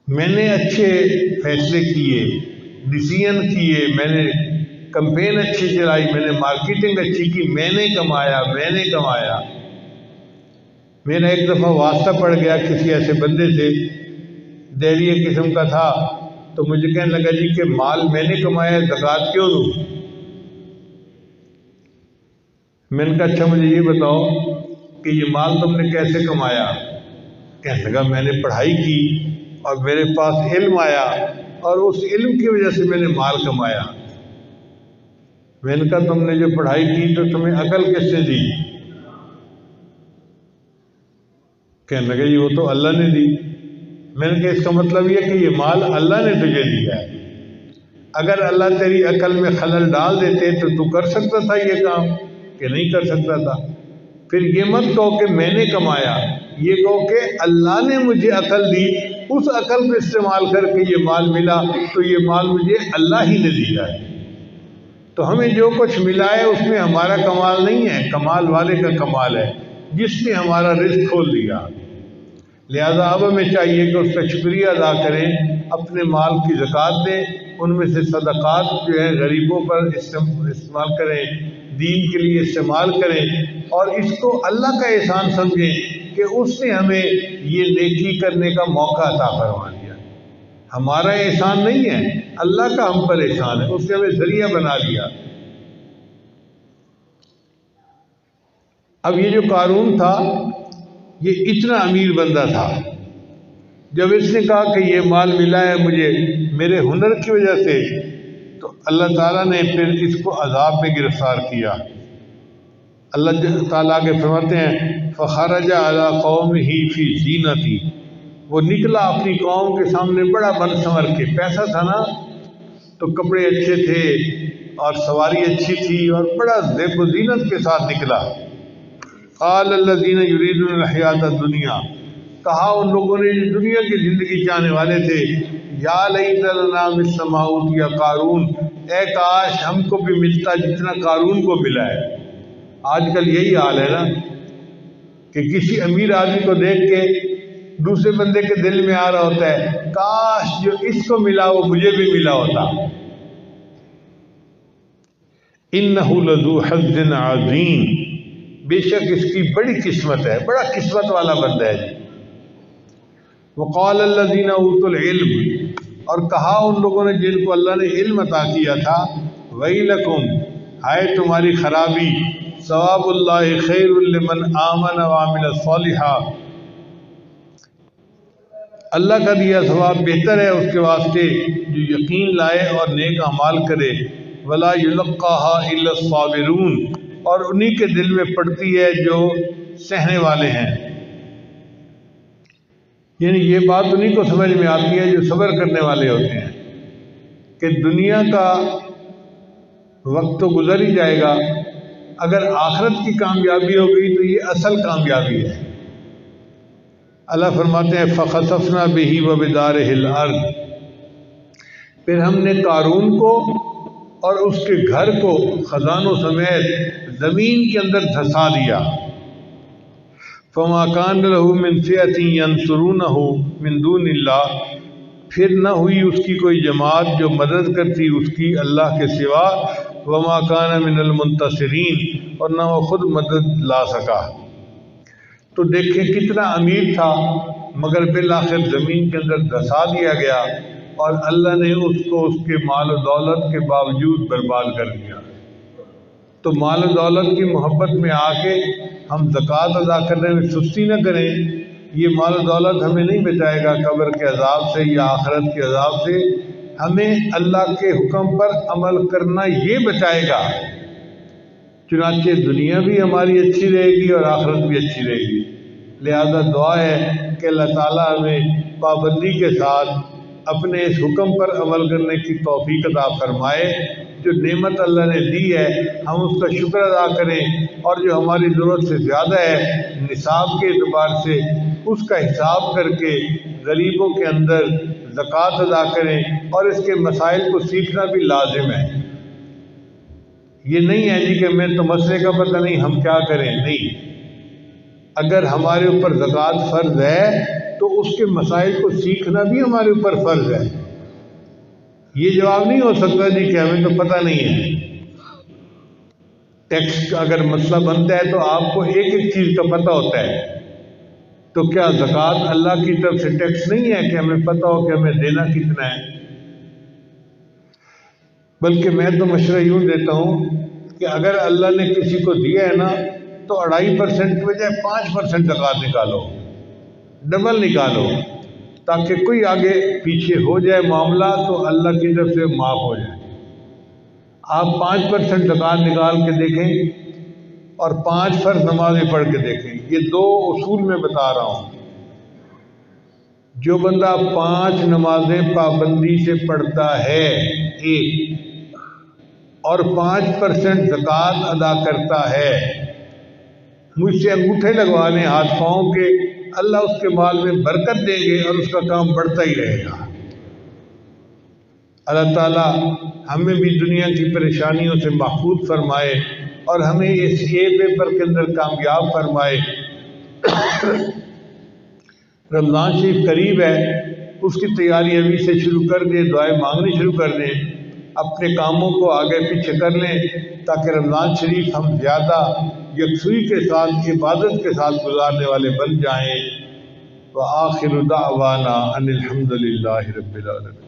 میں نے اچھے فیصلے کیے، ڈیسیژن کیے، میں نے کمپین اچھی چلائی، میں نے مارکیٹنگ اچھی کی، میں نے کمایا، میں نے کمایا. میرا ایک دفعہ واسطہ پڑ گیا کسی ایسے بندے سے، دہریے قسم کا تھا، تو مجھے کہنے لگا جی کہ مال میں نے کمایا، زکوٰۃ کیوں دوں؟ میں نے کہا اچھا مجھے یہ بتاؤ کہ یہ مال تم نے کیسے کمایا؟ کہنے لگا میں نے پڑھائی کی اور میرے پاس علم آیا اور اس علم کی وجہ سے میں نے مال کمایا. میں نے کہا تم نے جو پڑھائی کی تو تمہیں عقل کس نے دی؟ کہنے لگا جی وہ تو اللہ نے دی. میں نے کہا اس کا مطلب یہ کہ یہ مال اللہ نے تجھے دیا ہے. اگر اللہ تیری عقل میں خلل ڈال دیتے تو تو کر سکتا تھا یہ کام کہ نہیں کر سکتا تھا. پھر یہ مت کہو کہ میں نے کمایا، یہ کہو کہ اللہ نے مجھے عقل دی، اس عقل کو استعمال کر کے یہ مال ملا، تو یہ مال مجھے اللہ ہی نے دیا ہے. تو ہمیں جو کچھ ملا ہے اس میں ہمارا کمال نہیں ہے، کمال والے کا کمال ہے جس نے ہمارا رزق کھول دیا. لہذا اب ہمیں چاہیے کہ اس کا شکریہ ادا کریں، اپنے مال کی زکوٰۃ دیں، ان میں سے صدقات جو ہے غریبوں پر استعمال کریں، دین کے لیے استعمال کریں، اور اس کو اللہ کا احسان سمجھیں کہ اس نے ہمیں یہ نیکی کرنے کا موقع عطا فرما دیا. ہمارا احسان نہیں ہے، اللہ کا ہم پر احسان ہے، اس نے ہمیں ذریعہ بنا دیا. اب یہ جو قارون تھا یہ اتنا امیر بندہ تھا، جب اس نے کہا کہ یہ مال ملا ہے مجھے میرے ہنر کی وجہ سے، تو اللہ تعالیٰ نے پھر اس کو عذاب میں گرفتار کیا. اللہ تعالیٰ کے فرماتے ہیں فخرج علی قومہ فی زینتی، وہ نکلا اپنی قوم کے سامنے بڑا بن سنور کے. پیسہ تھا نا تو کپڑے اچھے تھے اور سواری اچھی تھی اور بڑا زیب و زینت کے ساتھ نکلا. قال الذین یریدون الحیاۃ الدنیا، کہا ان لوگوں نے جو دنیا کی زندگی چاہنے والے تھے، یا لیت لنا مثل ما اوتی قارون، اے کاش ہم کو بھی ملتا جتنا قارون کو ملا ہے. آج کل یہی حال ہے نا کہ کسی امیر آدمی کو دیکھ کے دوسرے بندے کے دل میں آ رہا ہوتا ہے کاش جو اس کو ملا وہ مجھے بھی ملا ہوتا. انہ لذو حظ عظیم، بے شک اس کی بڑی قسمت ہے، بڑا قسمت والا بندہ ہے. وقال الذین اوتوا العلم، اور کہا ان لوگوں نے جن کو اللہ نے علم عطا کیا تھا، ویلکم، ہائے تمہاری خرابی، ثواب اللہ خیر لمن آمن وعمل صالحا، اللہ کا دیا ثواب بہتر ہے اس کے واسطے جو یقین لائے اور نیک اعمال کرے. ولا یلقاها الا الصابرون، اور انہی کے دل میں پڑتی ہے جو سہنے والے ہیں. یعنی یہ بات انہی کو سمجھ میں آتی ہے جو صبر کرنے والے ہوتے ہیں کہ دنیا کا وقت تو گزر ہی جائے گا، اگر آخرت کی کامیابی ہو گئی تو یہ اصل کامیابی ہے۔ اللہ فرماتے ہیں فَخَسَفْنَا بِهِ وَبِدَارِهِ الْأَرْضِ، پھر ہم نے قارون کو اور اس کے گھر کو خزانوں سمیت زمین کے اندر دھسا دیا۔ فَمَا كَانَ لَهُ مِنْ فِئَةٍ يَنْصُرُونَهُ مِنْ دُونِ اللَّهِ، پھر نہ ہوئی اس کی کوئی جماعت جو مدد کرتی اس کی اللہ کے سوا۔ وَمَا كَانَ مِنَ الْمُنْتَصِرِينَ، اور نہ وہ خود مدد لا سکا۔ تو دیکھیں کتنا امیر تھا مگر بالآخر زمین کے اندر دھسا دیا گیا، اور اللہ نے اس کو اس کے مال و دولت کے باوجود برباد کر دیا۔ تو مال و دولت کی محبت میں آ کے ہم زکوٰۃ ادا کرنے میں سستی نہ کریں۔ یہ مال و دولت ہمیں نہیں بچائے گا قبر کے عذاب سے یا آخرت کے عذاب سے، ہمیں اللہ کے حکم پر عمل کرنا یہ بچائے گا۔ چنانچہ دنیا بھی ہماری اچھی رہے گی اور آخرت بھی اچھی رہے گی۔ لہذا دعا ہے کہ اللہ تعالیٰ ہمیں پابندی کے ساتھ اپنے اس حکم پر عمل کرنے کی توفیق عطا فرمائے۔ جو نعمت اللہ نے دی ہے ہم اس کا شکر ادا کریں، اور جو ہماری ضرورت سے زیادہ ہے نصاب کے اعتبار سے اس کا حساب کر کے غریبوں کے اندر زکوٰۃ ادا کریں، اور اس کے مسائل کو سیکھنا بھی لازم ہے۔ یہ نہیں ہے جی کہ ہمیں تو مسئلے کا پتہ نہیں ہم کیا کریں، نہیں۔ اگر ہمارے اوپر زکوٰۃ فرض ہے تو اس کے مسائل کو سیکھنا بھی ہمارے اوپر فرض ہے۔ یہ جواب نہیں ہو سکتا جی کہ ہمیں تو پتہ نہیں ہے۔ ٹیکس کا اگر مسئلہ بنتا ہے تو آپ کو ایک ایک چیز کا پتہ ہوتا ہے، تو کیا زکوٰۃ اللہ کی طرف سے ٹیکس نہیں ہے کہ ہمیں پتہ ہو کہ ہمیں دینا کتنا ہے؟ بلکہ میں تو مشورہ یوں دیتا ہوں کہ اگر اللہ نے کسی کو دیا ہے نا تو 2.5% کی بجائے 5% زکوٰۃ نکالو، ڈبل نکالو، تاکہ کوئی آگے پیچھے ہو جائے معاملہ تو اللہ کی طرف سے معاف ہو جائے۔ آپ 5% زکوٰۃ نکال کے دیکھیں اور 5 فرض نمازیں پڑھ کے دیکھیں۔ یہ 2 اصول میں بتا رہا ہوں۔ جو بندہ 5 نمازیں پابندی سے پڑھتا ہے ایک، اور 5% زکوٰۃ ادا کرتا ہے، مجھ سے انگوٹھے لگوا لیں ہاتھ پاؤں کے، اللہ اس کے مال میں برکت دیں گے اور اس کا کام بڑھتا ہی رہے گا۔ اللہ تعالیٰ ہمیں بھی دنیا کی پریشانیوں سے محفوظ فرمائے اور ہمیں اس پیپر کے اندر کامیاب فرمائے۔ رمضان شریف قریب ہے، اس کی تیاری ابھی سے شروع کر دیں، دعائیں مانگنی شروع کر دیں، اپنے کاموں کو آگے پیچھے کر لیں تاکہ رمضان شریف ہم زیادہ یکسوئی کے ساتھ عبادت کے ساتھ گزارنے والے بن جائیں۔ وآخر دعوانا ان الحمد للہ رب العالمین۔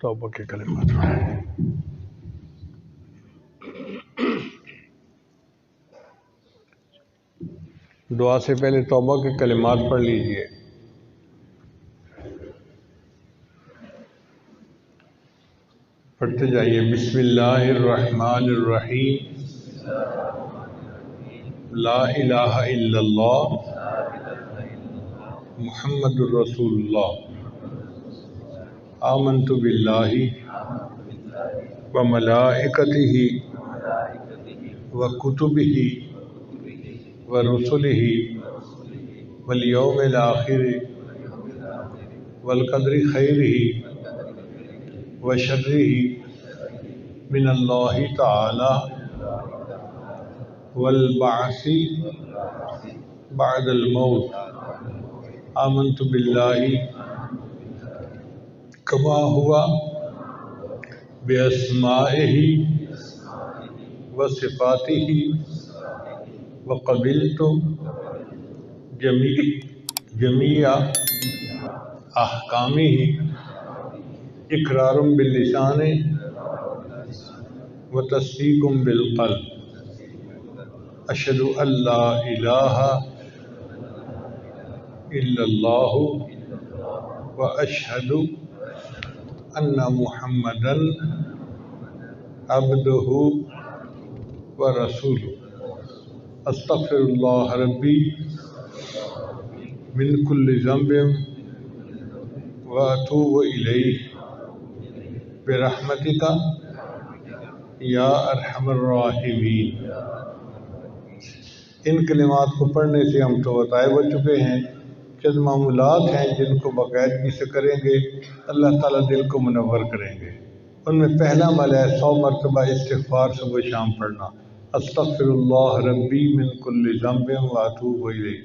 توبہ کے کلمات دعا سے پہلے توبہ کے کلمات پڑھ لیجئے۔ پڑھتے جائیے۔ بسم اللہ الرحمن الرحیم، لا الہ الا اللہ محمد الرسول اللہ، آمنت باللہ وملائکتہ وکتبہ ورسلہ والیوم الآخر والقدر خیرہ وشرہ من اللہ تعالی والبعث بعد الموت، آمنت باللہ کما ہوا باسمائہ وصفاتہ وقبلت جمیع احکامہ اقرار باللسان وتصدیق بالقلب، اشہد ان لا الہ الا اللہ وأشهد أن محمدا عبده ورسوله استغفر الله ربي من كل ذنب وأتوب إليه برحمتك یا ارحم الراحمین۔ ان کلمات کو پڑھنے سے ہم تو طائب ہو چکے ہیں، چند معمولات ہیں جن کو باقاعدگی سے کریں گے اللہ تعالیٰ دل کو منور کریں گے۔ ان میں پہلا عمل ہے 100 مرتبہ استغفار صبح و شام پڑھنا، استغفر اللہ ربی من کل ذنب واتوب الیہ۔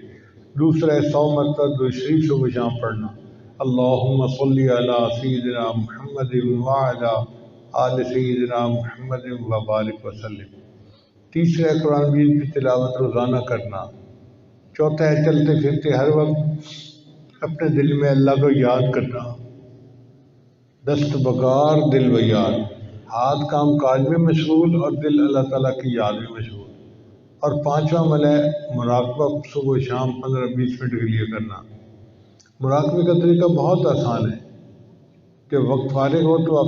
دوسرا ہے 100 مرتبہ درود شریف صبح و شام پڑھنا، اللہم صلی علی سیدنا محمد وعلی آل سیدنا محمد وبارک وسلم۔ تیسرا ہے قرآن مجید کی تلاوت روزانہ کرنا۔ چوتھا ہے چلتے پھرتے ہر وقت اپنے دل میں اللہ کو یاد کرنا، دست بگار دل و یاد، ہاتھ کام کاج میں مشغول اور دل اللہ تعالیٰ کی یاد میں مشغول۔ اور پانچواں عمل ہے مراقبہ صبح و شام 15-20 منٹ کے لیے کرنا۔ مراقبے کا طریقہ بہت آسان ہے، جب وقت فارغ ہو تو آپ